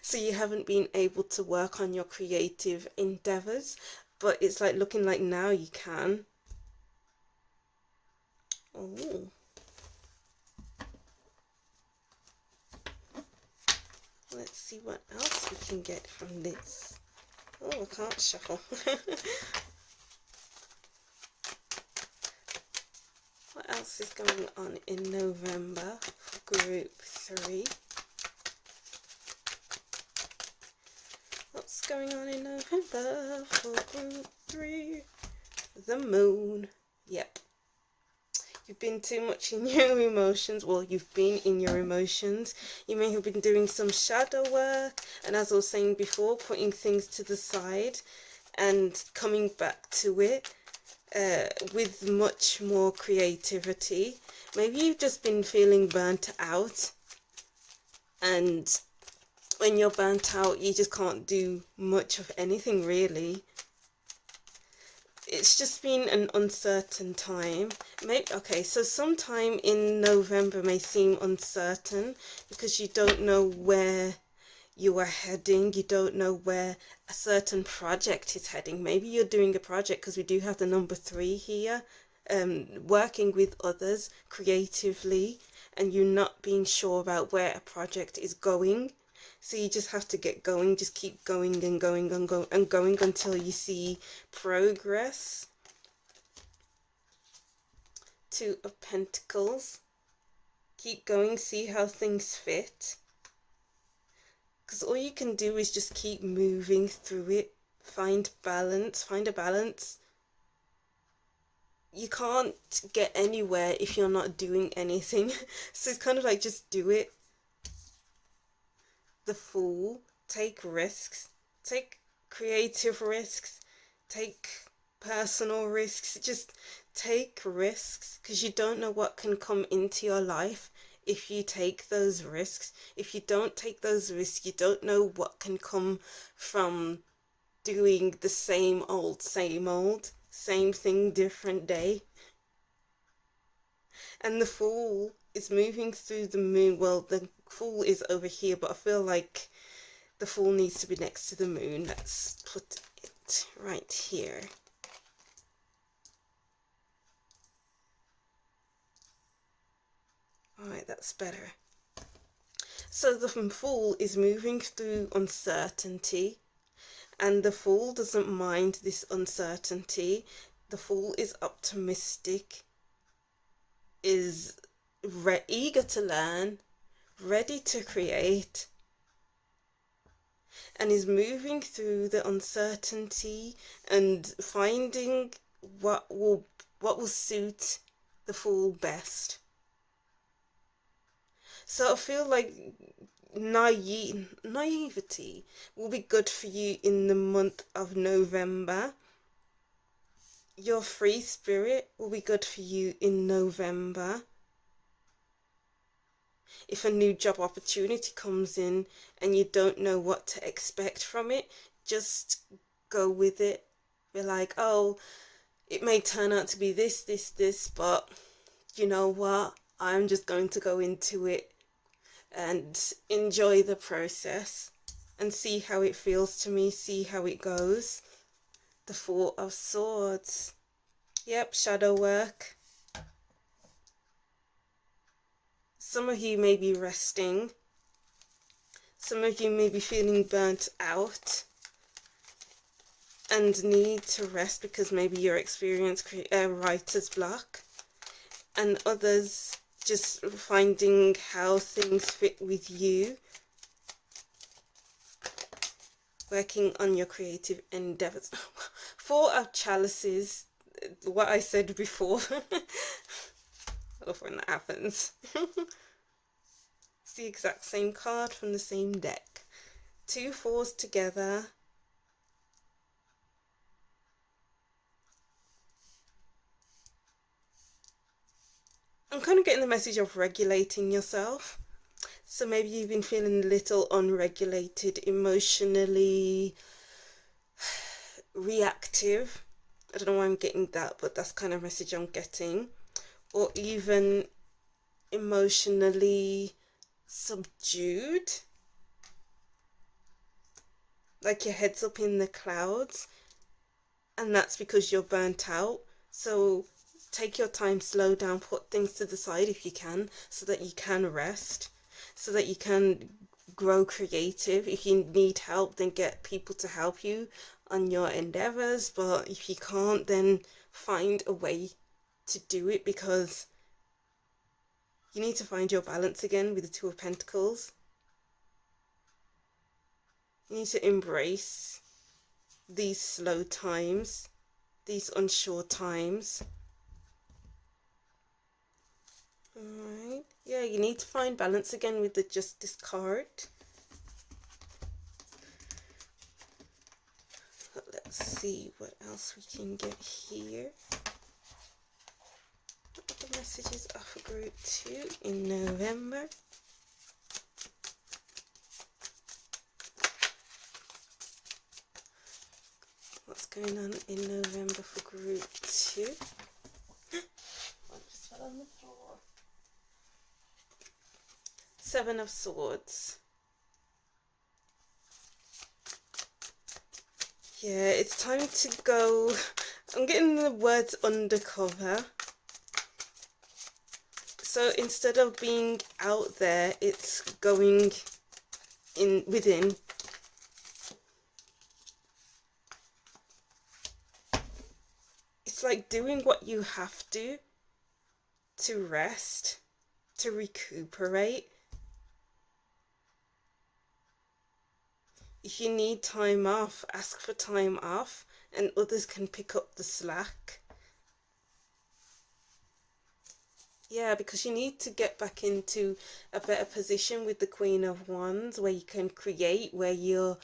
so you haven't been able to work on your creative endeavors, but it's like looking like now you can. Oh, let's see what else we can get from this. Oh, I can't shuffle. What else is going on in November for group 3? What's going on in November for group 3? The moon. Yep. You've been too much in your emotions. Well, you've been in your emotions. You may have been doing some shadow work, and as I was saying before, putting things to the side and coming back to it with much more creativity. Maybe you've just been feeling burnt out, and when you're burnt out, you just can't do much of anything really. It's just been an uncertain time. Maybe, okay, so sometime in November may seem uncertain because you don't know where you are heading. You don't know where a certain project is heading. Maybe you're doing a project, because we do have the number 3 here, working with others creatively, and you're not being sure about where a project is going. So you just have to get going, just keep going and going and going until you see progress. 2 of Pentacles. Keep going, see how things fit. Because all you can do is just keep moving through it. Find balance, find a balance. You can't get anywhere if you're not doing anything. So it's kind of like, just do it. The Fool. Take risks. Take creative risks. Take personal risks. Just take risks, because you don't know what can come into your life if you take those risks. If you don't take those risks, you don't know what can come from doing the same old, same thing, different day. And the Fool is moving through the moon. Well, the Fool is over here, but I feel like the Fool needs to be next to the moon. Let's put it right here. Alright, that's better. So the Fool is moving through uncertainty, and the Fool doesn't mind this uncertainty. The Fool is optimistic, is eager to learn, ready to create, and is moving through the uncertainty and finding what will suit the Fool best. So I feel like naivety will be good for you in the month of November. Your free spirit will be good for you in November. If a new job opportunity comes in and you don't know what to expect from it, just go with it. Be like, oh, it may turn out to be this, but you know what? I'm just going to go into it and enjoy the process and see how it feels to me, see how it goes. The 4 of Swords. Yep, shadow work. Some of you may be resting. Some of you may be feeling burnt out and need to rest because maybe you're experiencing writer's block. And others just finding how things fit with you. Working on your creative endeavors. 4 of Chalices. What I said before. I love when that happens. It's the exact same card from the same deck. 2 fours together. I'm kind of getting the message of regulating yourself. So maybe you've been feeling a little unregulated, emotionally reactive. I don't know why I'm getting that, but that's kind of message I'm getting. Or even emotionally subdued, like your head's up in the clouds, and that's because you're burnt out. So take your time, slow down, put things to the side if you can, so that you can rest, so that you can grow creative. If you need help, then get people to help you on your endeavors, but if you can't, then find a way to do it, because you need to find your balance again with the Two of Pentacles. You need to embrace these slow times, these unsure times. Alright, yeah, you need to find balance again with the Justice card. But let's see what else we can get here. What other messages are for group 2 in November? What's going on in November for group 2? I just fell on the floor. Seven of Swords. Yeah, it's time to go. I'm getting the words undercover. So instead of being out there, it's going in within. It's like doing what you have to rest, to recuperate. If you need time off, ask for time off, and others can pick up the slack. Yeah, because you need to get back into a better position with the Queen of Wands, where you can create, where you're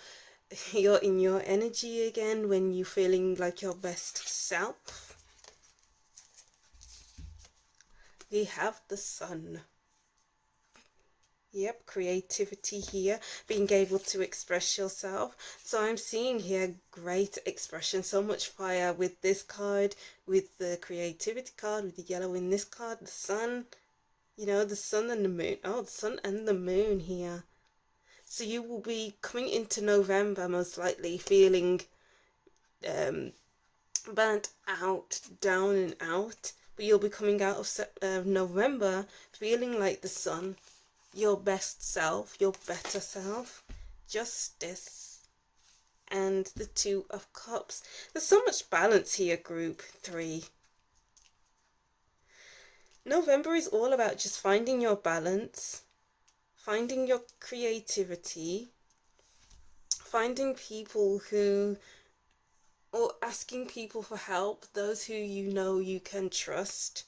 in your energy again, when you're feeling like your best self. We have the Sun. Yep, creativity here, being able to express yourself. So I'm seeing here great expression, so much fire with this card, with the creativity card, with the yellow in this card, the Sun, you know, the Sun and the Moon. Oh, the Sun and the Moon here. So you will be coming into November most likely feeling burnt out, down and out, but you'll be coming out of November feeling like the Sun, your best self, your better self. Justice and the Two of Cups. There's so much balance here, group 3. November is all about just finding your balance, finding your creativity, finding people who, or asking people for help, those who you know you can trust,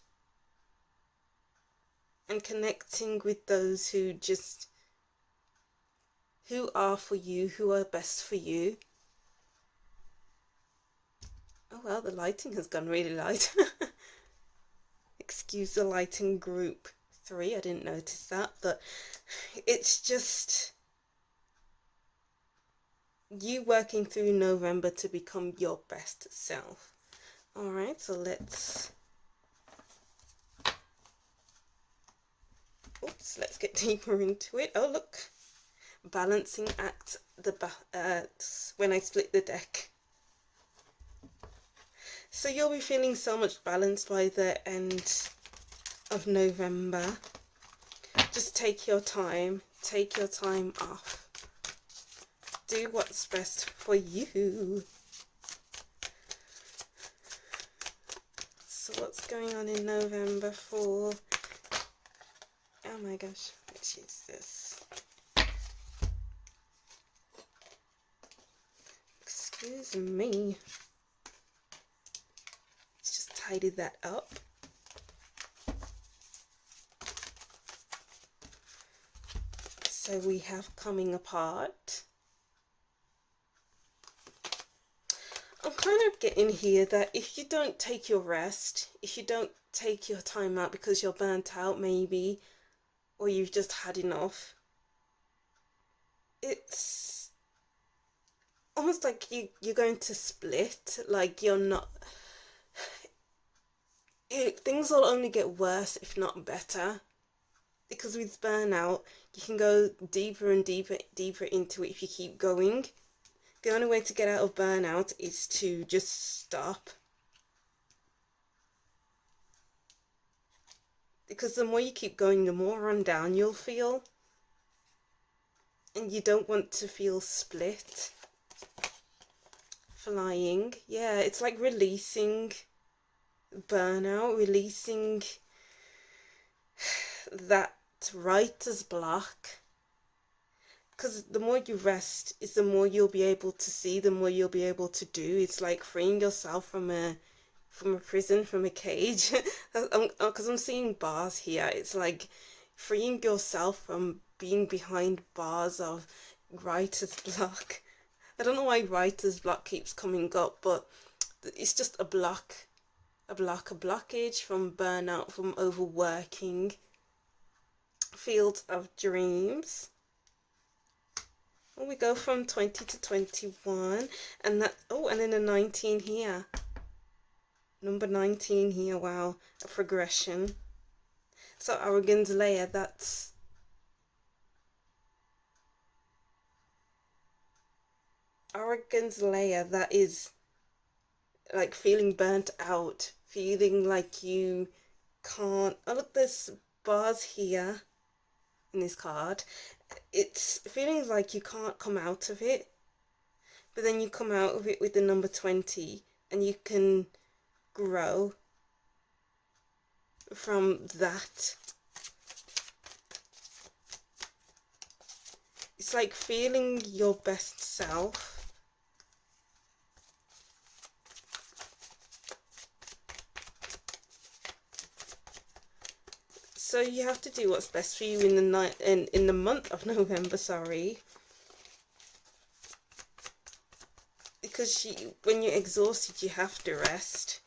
and connecting with those who are for you, who are best for you. Oh well, the lighting has gone really light. Excuse the lighting, group 3, I didn't notice that, but it's just you working through November to become your best self. Alright, so let's get deeper into it. Oh look, balancing act, when I split the deck. So you'll be feeling so much balanced by the end of November. Just take your time off. Do what's best for you. So what's going on in November for, oh my gosh, which is this? Excuse me. Let's just tidy that up. So we have coming apart. I'm kind of getting here that if you don't take your rest, if you don't take your time out because you're burnt out maybe, or you've just had enough, it's almost like you're going to split, like you're not, things will only get worse if not better. because with burnout, you can go deeper and deeper into it if you keep going. The only way to get out of burnout is to just stop. Because the more you keep going, the more run down you'll feel. And you don't want to feel split. Flying. Yeah, it's like releasing burnout, releasing that writer's block. Because the more you rest is the more you'll be able to see, the more you'll be able to do. It's like freeing yourself from a prison, from a cage. Because I'm seeing bars here. It's like freeing yourself from being behind bars of writer's block. I don't know why writer's block keeps coming up, but it's just a blockage from burnout, from overworking. Field of Dreams. Well, we go from 20 to 21, and that, oh, and then a 19 here. Number 19 here, wow, a progression. So Arrogance Layer, that's that is like feeling burnt out, feeling like you can't, oh look, there's bars here in this card. It's feeling like you can't come out of it, but then you come out of it with the number 20 and you can grow from that. It's like feeling your best self. So you have to do what's best for you in the month of November, sorry. Because when you're exhausted, you have to rest.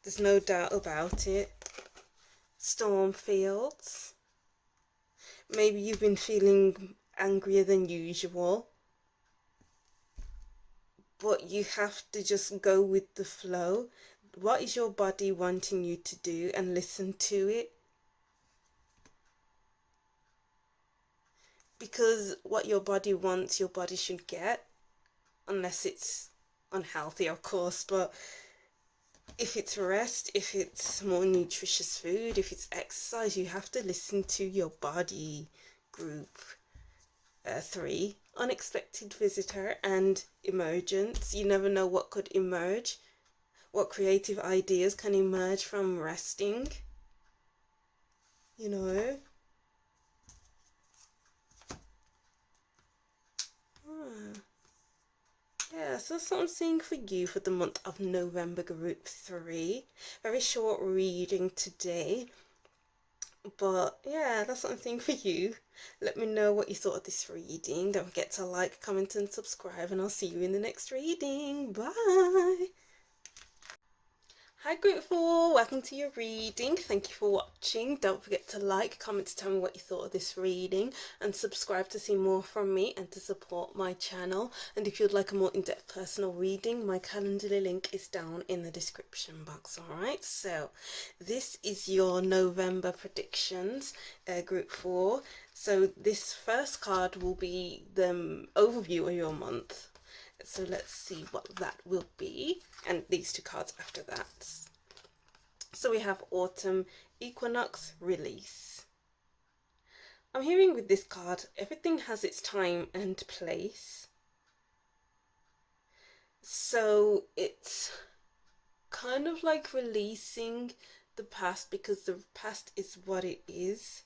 There's no doubt about it. Stormfields. Maybe you've been feeling angrier than usual, but you have to just go with the flow. What is your body wanting you to do, and listen to it? Because what your body wants, your body should get, unless it's unhealthy, of course. But if it's rest, if it's more nutritious food, if it's exercise, you have to listen to your body. Group 3, unexpected visitor and emergence. You never know what could emerge, what creative ideas can emerge from resting, you know. Yeah, so that's what I'm seeing for you for the month of November, group 3. Very short reading today, but yeah, that's what I'm seeing for you. Let me know what you thought of this reading. Don't forget to like, comment and subscribe, and I'll see you in the next reading. Bye! Hi group 4, welcome to your reading. Thank you for watching. Don't forget to like, comment to tell me what you thought of this reading, and subscribe to see more from me and to support my channel. And if you'd like a more in-depth personal reading, my Calendly link is down in the description box. Alright, so this is your November predictions, group 4. So this first card will be the overview of your month. So let's see what that will be, and these two cards after that. So we have Autumn Equinox Release. I'm hearing with this card, everything has its time and place. So it's kind of like releasing the past, because the past is what it is.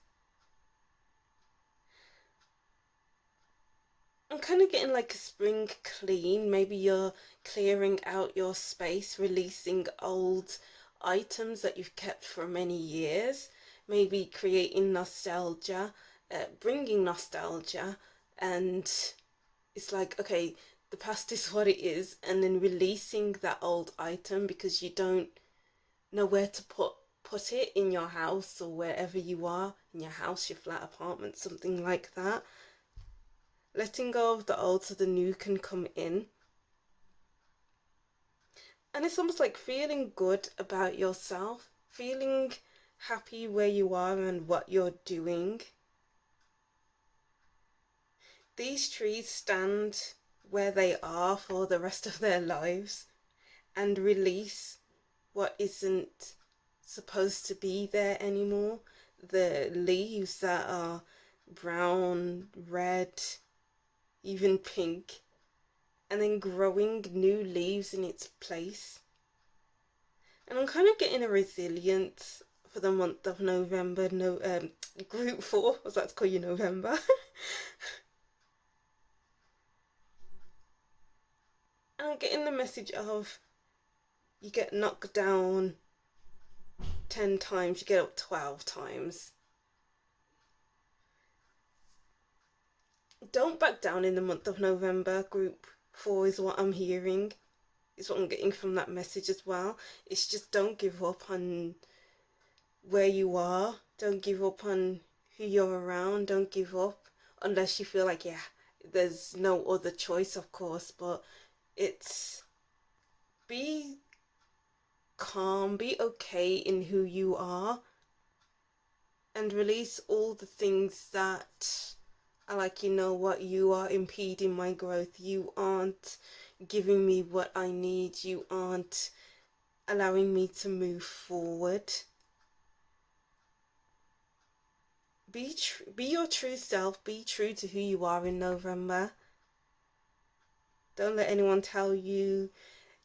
I'm kind of getting like a spring clean. Maybe you're clearing out your space, releasing old items that you've kept for many years. Maybe creating nostalgia, bringing nostalgia, and it's like, okay, the past is what it is, and then releasing that old item because you don't know where to put it in your house, or wherever you are, in your house, your flat, apartment, something like that. Letting go of the old so the new can come in. And it's almost like feeling good about yourself, feeling happy where you are and what you're doing. These trees stand where they are for the rest of their lives and release what isn't supposed to be there anymore. The leaves that are brown, red, even pink, and then growing new leaves in its place. And I'm kind of getting a resilience for the month of November. Group 4, I was about to call you November. And I'm getting the message of you get knocked down 10 times, you get up 12 times. Don't back down in the month of November. Group 4 is what I'm hearing. Is what I'm getting from that message as well. It's just don't give up on where you are. Don't give up on who you're around. Don't give up unless you feel like, yeah, there's no other choice, of course. But it's be calm, be okay in who you are, and release all the things that are like, you know what, you are impeding my growth. You aren't giving me what I need. You aren't allowing me to move forward. Be your true self. Be true to who you are in November. Don't let anyone tell you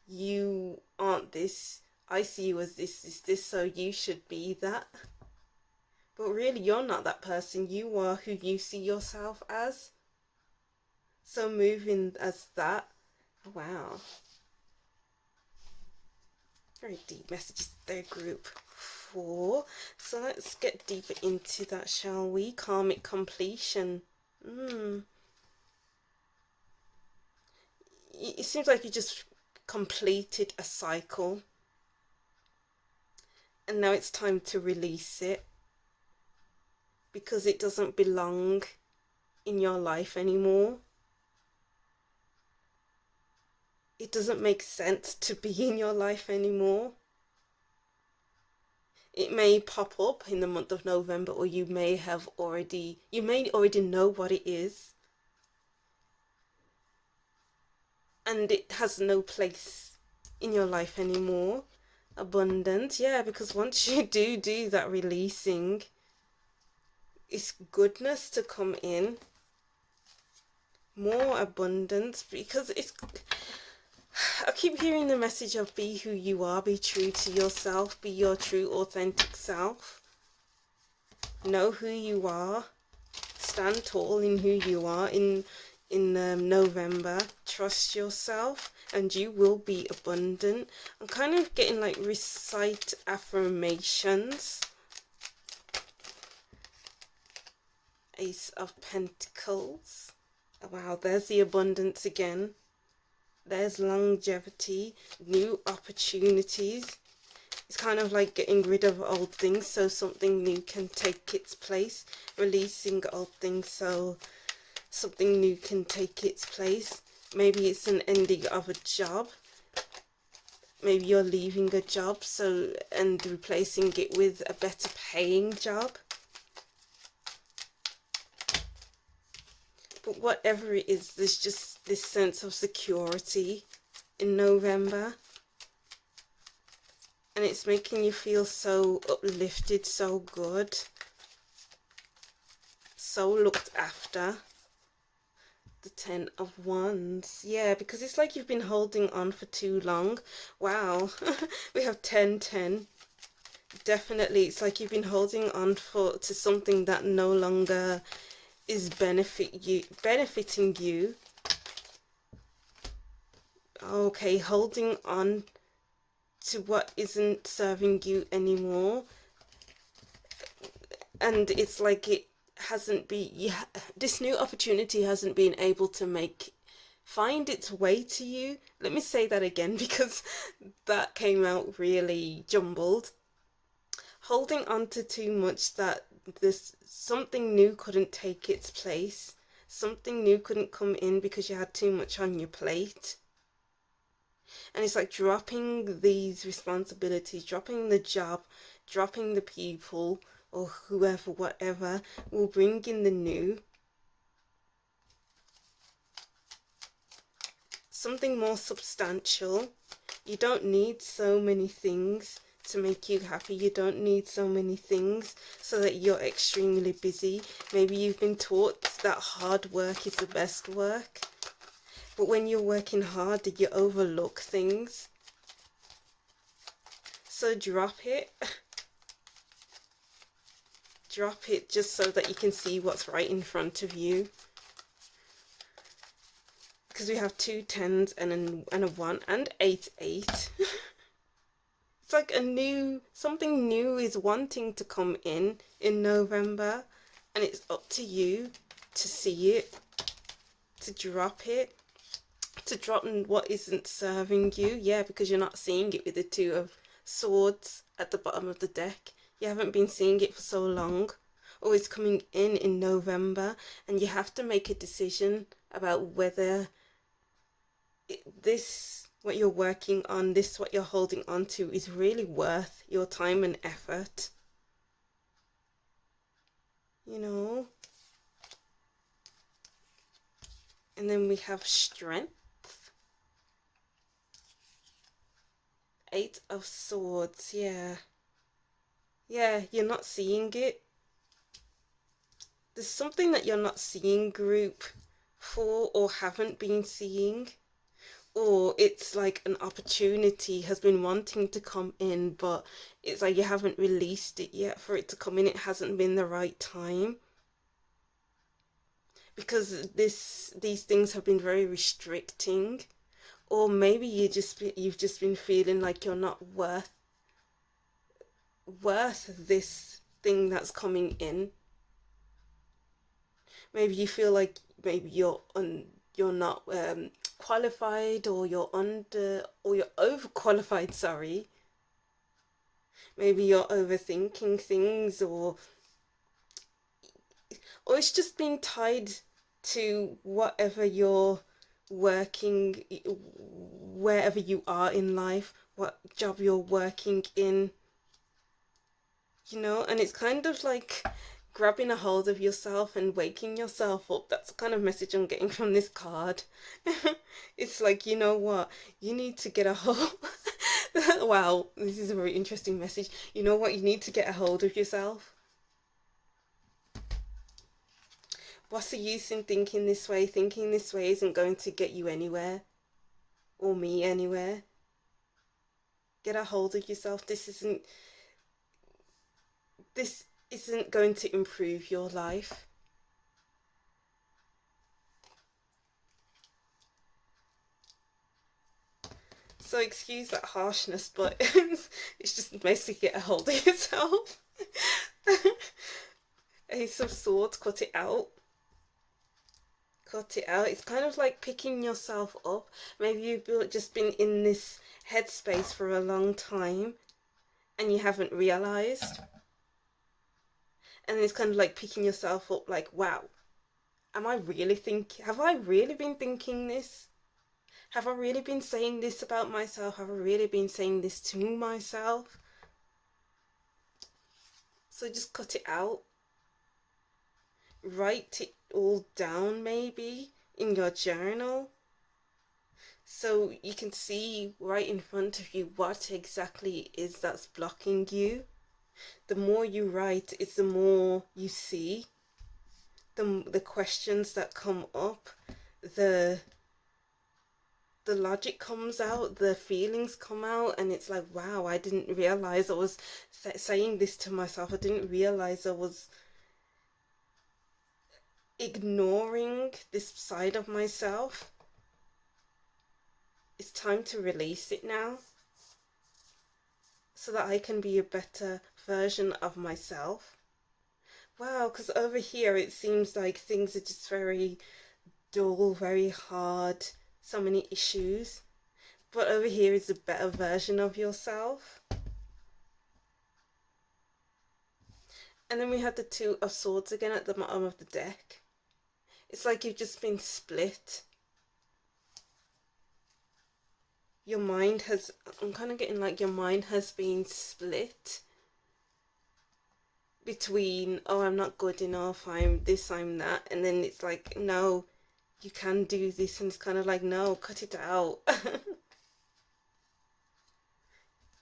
you aren't this. I see you as this, so you should be that. But really, you're not that person. You are who you see yourself as. So moving as that. Wow. Very deep messages there, group 4. So let's get deeper into that, shall we? Karmic completion. It seems like you just completed a cycle. And now it's time to release it. Because it doesn't belong in your life anymore. It doesn't make sense to be in your life anymore. It may pop up in the month of November, or you may already know what it is. And it has no place in your life anymore. Abundance, yeah, because once you do that releasing, it's goodness to come in. More abundance, because I keep hearing the message of be who you are, be true to yourself, be your true authentic self. Know who you are, stand tall in who you are in November. Trust yourself and you will be abundant. I'm kind of getting like recite affirmations. Ace of Pentacles. Wow, there's the abundance again. There's longevity, new opportunities. It's kind of like getting rid of old things so something new can take its place. Releasing old things so something new can take its place. Maybe it's an ending of a job. Maybe you're leaving a job and replacing it with a better paying job. But whatever it is, there's just this sense of security in November. And it's making you feel so uplifted, so good. So looked after. The 10 of Wands. Yeah, because it's like you've been holding on for too long. Wow. We have 10. Definitely, it's like you've been holding on to something that no longer is benefiting you. Okay, holding on to what isn't serving you anymore. And it's like it hasn't been, this new opportunity hasn't been able to find its way to you. Let me say that again, because that came out really jumbled. Holding on to too much that something new couldn't take its place. Something new couldn't come in because you had too much on your plate. And it's like dropping these responsibilities, dropping the job, dropping the people or whoever, whatever, will bring in the new. Something more substantial. You don't need so many things to make you happy. You don't need so many things so that you're extremely busy. Maybe you've been taught that hard work is the best work. But when you're working hard, you overlook things. So drop it. Drop it just so that you can see what's right in front of you. Because we have 2 10s and a 1 and 8 8. It's like something new is wanting to come in November, and it's up to you to see it, to drop it, to drop what isn't serving you. Yeah, because you're not seeing it with the 2 of Swords at the bottom of the deck. You haven't been seeing it for so long. Or it's coming in November, and you have to make a decision about whether this, what you're working on, this, what you're holding on to, is really worth your time and effort. You know? And then we have Strength. 8 of Swords, yeah. Yeah, you're not seeing it. There's something that you're not seeing, group 4, or haven't been seeing. Or it's like an opportunity has been wanting to come in, but it's like you haven't released it yet for it to come in. It hasn't been the right time. Because these things have been very restricting. Or maybe you've just been feeling like you're not worth this thing that's coming in. Maybe you feel like maybe you're not qualified, or you're overqualified, sorry. Maybe you're overthinking things, or it's just being tied to whatever you're working, wherever you are in life, what job you're working in, you know. And it's kind of like grabbing a hold of yourself and waking yourself up. That's the kind of message I'm getting from this card. It's like, you know what, you need to get a hold. Wow, this is a very interesting message. You know what, you need to get a hold of yourself. What's the use in thinking this way? Thinking this way isn't going to get you anywhere, or me anywhere. Get a hold of yourself. This isn't going to improve your life. So excuse that harshness, but it's just basically get a hold of yourself. Ace of Swords, cut it out. Cut it out. It's kind of like picking yourself up. Maybe you've just been in this headspace for a long time and you haven't realized. And it's kind of like picking yourself up, like, wow, have I really been thinking this? Have I really been saying this about myself? Have I really been saying this to myself? So just cut it out. Write it all down, maybe in your journal, so you can see right in front of you what exactly is that's blocking you. The more you write, it's the more you see. The questions that come up, the logic comes out, the feelings come out, and it's like, wow, I didn't realize I was saying this to myself. I didn't realize I was ignoring this side of myself. It's time to release it now, so that I can be a better version of myself. Wow, because over here it seems like things are just very dull, very hard, so many issues. But over here is a better version of yourself. And then we have the 2 of Swords again at the bottom of the deck. It's like you've just been split. your mind has, I'm kind of getting like your mind has been split between, oh, I'm not good enough, I'm this, I'm that, and then it's like, no, you can do this, and it's kind of like, no, cut it out.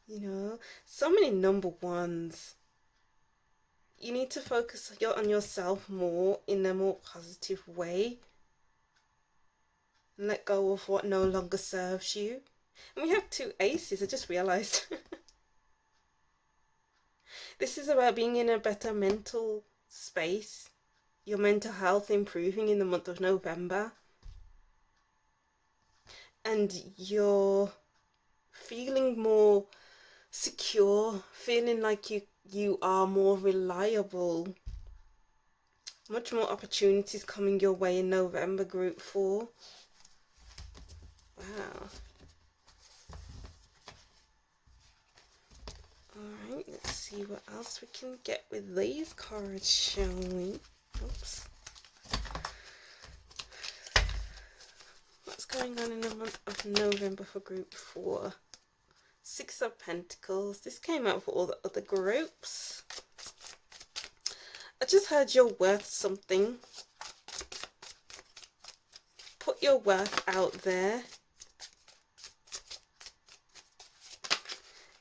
You know, so many number ones. You need to focus on yourself more in a more positive way. And let go of what no longer serves you. And we have two aces, I just realised. This is about being in a better mental space. Your mental health improving in the month of November. And you're feeling more secure, feeling like you are more reliable. Much more opportunities coming your way in November, group 4. Wow. Alright, let's see what else we can get with these cards, shall we? Oops. What's going on in the month of November for group 4? 6 of Pentacles. This came out for all the other groups. I just heard you're worth something. Put your worth out there.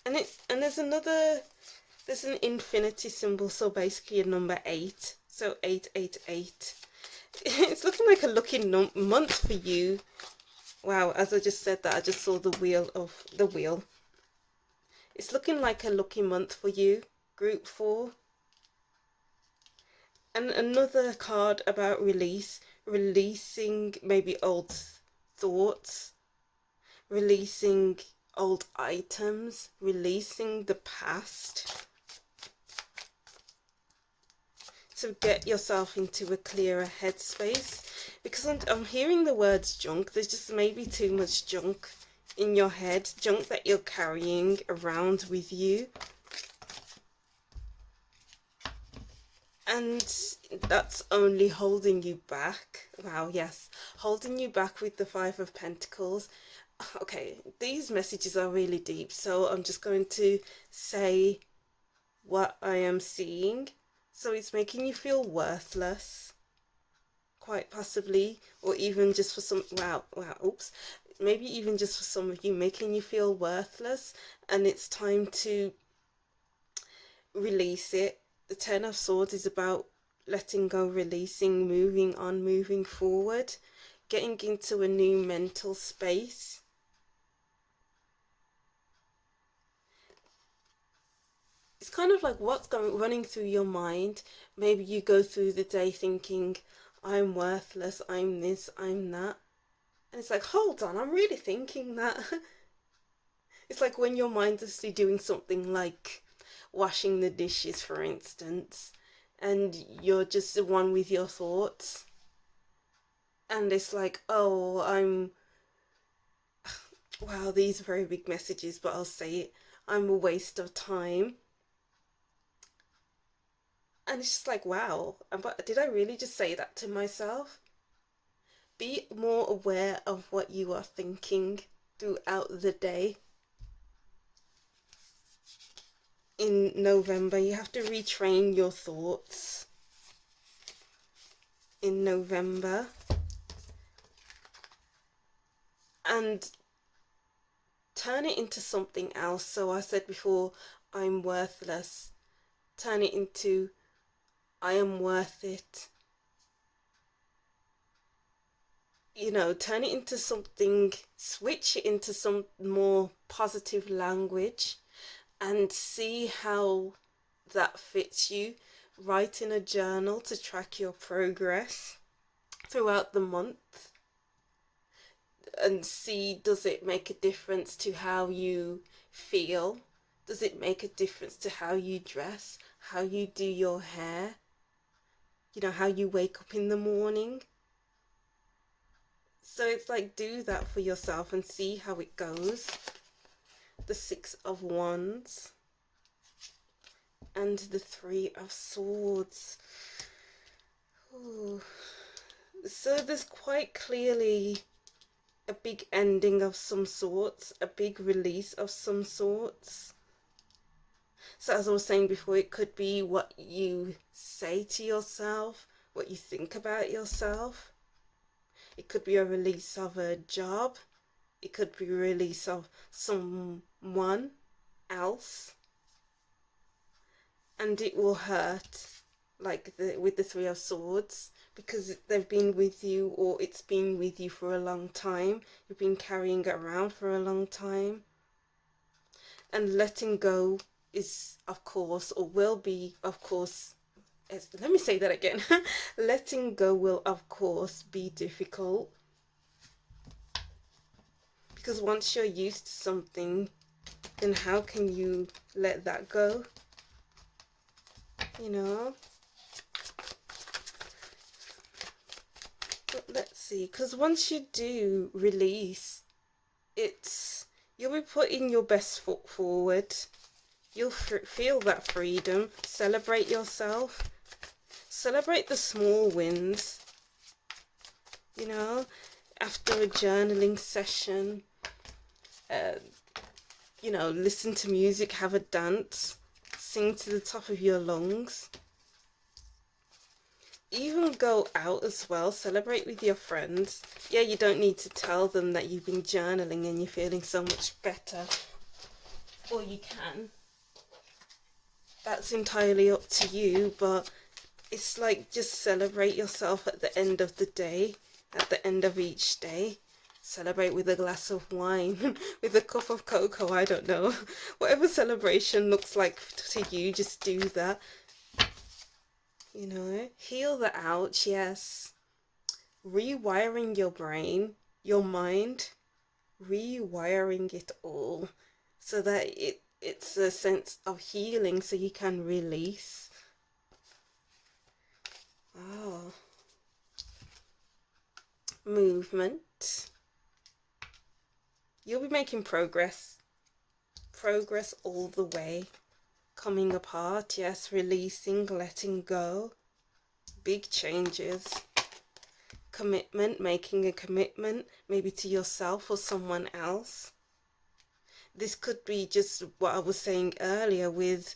And there's an infinity symbol, so basically a number 8. So 888. It's looking like a lucky month for you. Wow, as I just said that, I just saw the wheel. It's looking like a lucky month for you, group 4. And another card about releasing maybe old thoughts, releasing old items, releasing the past. To get yourself into a clearer headspace, because I'm hearing the words junk. There's just maybe too much junk in your head, junk that you're carrying around with you, and that's only holding you back. Wow, yes, holding you back with the 5 of Pentacles. Okay, these messages are really deep, so I'm just going to say what I am seeing. So it's making you feel worthless, quite possibly, or even just for some, oops, maybe even just for some of you, making you feel worthless, and it's time to release it. The 10 of Swords is about letting go, releasing, moving on, moving forward, getting into a new mental space. It's kind of like what's running through your mind. Maybe you go through the day thinking, I'm worthless, I'm this, I'm that. And it's like, hold on, I'm really thinking that. It's like when you're mindlessly doing something like washing the dishes, for instance, and you're just the one with your thoughts. And it's like, oh, wow, these are very big messages, but I'll say it. I'm a waste of time. And it's just like, wow, but did I really just say that to myself? Be more aware of what you are thinking throughout the day. In November, you have to retrain your thoughts. In November. And turn it into something else. So I said before, I'm worthless. Turn it into, I am worth it. You know, turn it into something, switch it into some more positive language and see how that fits you. Write in a journal to track your progress throughout the month and see, does it make a difference to how you feel? Does it make a difference to how you dress, how you do your hair, you know, how you wake up in the morning? So it's like, do that for yourself and see how it goes. The 6 of Wands and the 3 of Swords. Ooh. So there's quite clearly a big ending of some sorts, a big release of some sorts. So as I was saying before, it could be what you say to yourself, what you think about yourself. It could be a release of a job. It could be a release of someone else. And it will hurt, like with the Three of Swords, because they've been with you, or it's been with you for a long time. You've been carrying it around for a long time. And letting go is, of course, or will be, of course, let me say that again. Letting go will, of course, be difficult. Because once you're used to something, then how can you let that go? You know? But let's see, because once you do release, you'll be putting your best foot forward. You'll feel that freedom. Celebrate yourself. Celebrate the small wins. You know, after a journaling session, you know, listen to music, have a dance, sing to the top of your lungs. Even go out as well, celebrate with your friends. Yeah, you don't need to tell them that you've been journaling and you're feeling so much better. Or you can. That's entirely up to you, but it's like just celebrate yourself at the end of the day, at the end of each day. Celebrate with a glass of wine, with a cup of cocoa, I don't know. Whatever celebration looks like to you, just do that. You know, heal the ouch, yes. Rewiring your brain, your mind, rewiring it all so that it's a sense of healing so you can release. Oh. Movement. You'll be making progress. Progress all the way. Coming apart, yes, releasing, letting go. Big changes. Commitment, making a commitment, maybe to yourself or someone else. This could be just what I was saying earlier with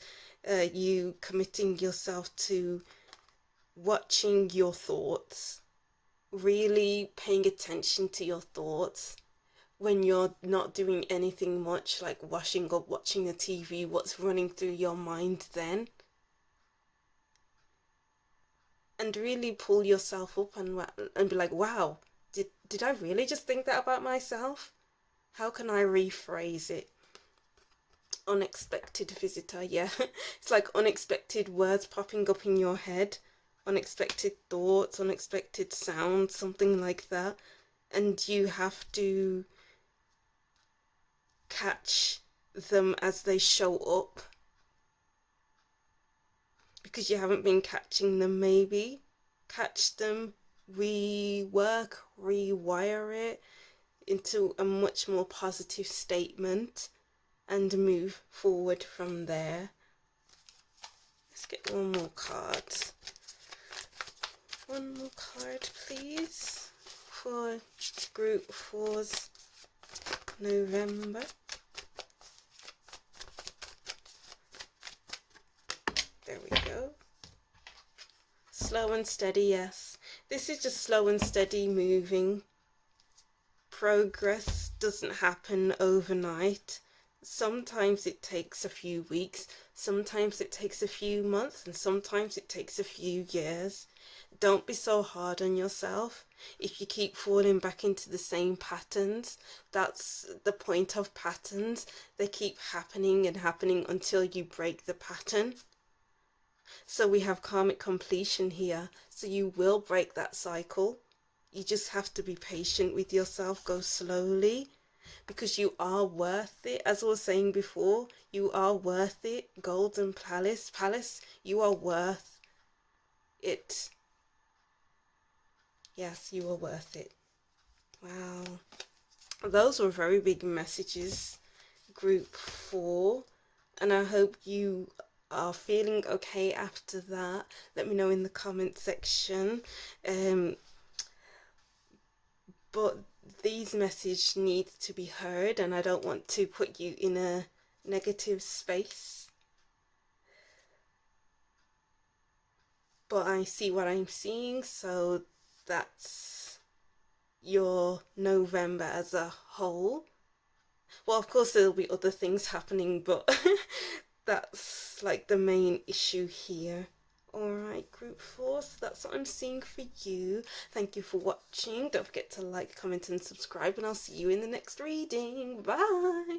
you committing yourself to watching your thoughts, really paying attention to your thoughts when you're not doing anything much, like washing up, watching the TV, what's running through your mind then. And really pull yourself up and be like, wow, did I really just think that about myself? How can I rephrase it? Unexpected visitor, yeah. It's like unexpected words popping up in your head, unexpected thoughts, unexpected sounds, something like that. And you have to catch them as they show up, because you haven't been catching them. Maybe catch them, rework, rewire it into a much more positive statement and move forward from there. Let's get one more card. One more card, please, for group 4's November. There we go. Slow and steady, yes. This is just slow and steady moving. Progress doesn't happen overnight. Sometimes it takes a few weeks, sometimes it takes a few months, and sometimes it takes a few years. Don't be so hard on yourself. If you keep falling back into the same patterns, that's the point of patterns. They keep happening and happening until you break the pattern. So we have karmic completion here. So you will break that cycle. You just have to be patient with yourself. Go slowly, because you are worth it. As I was saying before, you are worth it. Golden Palace, you are worth it. Yes, you are worth it. Wow. Those were very big messages, group 4. And I hope you are feeling okay after that. Let me know in the comment section. but these messages need to be heard, and I don't want to put you in a negative space. But I see what I'm seeing, so that's your November as a whole. Well, of course there'll be other things happening, but that's like the main issue here. Alright, group 4, so that's what I'm seeing for you. Thank you for watching. Don't forget to like, comment and subscribe, and I'll see you in the next reading. Bye!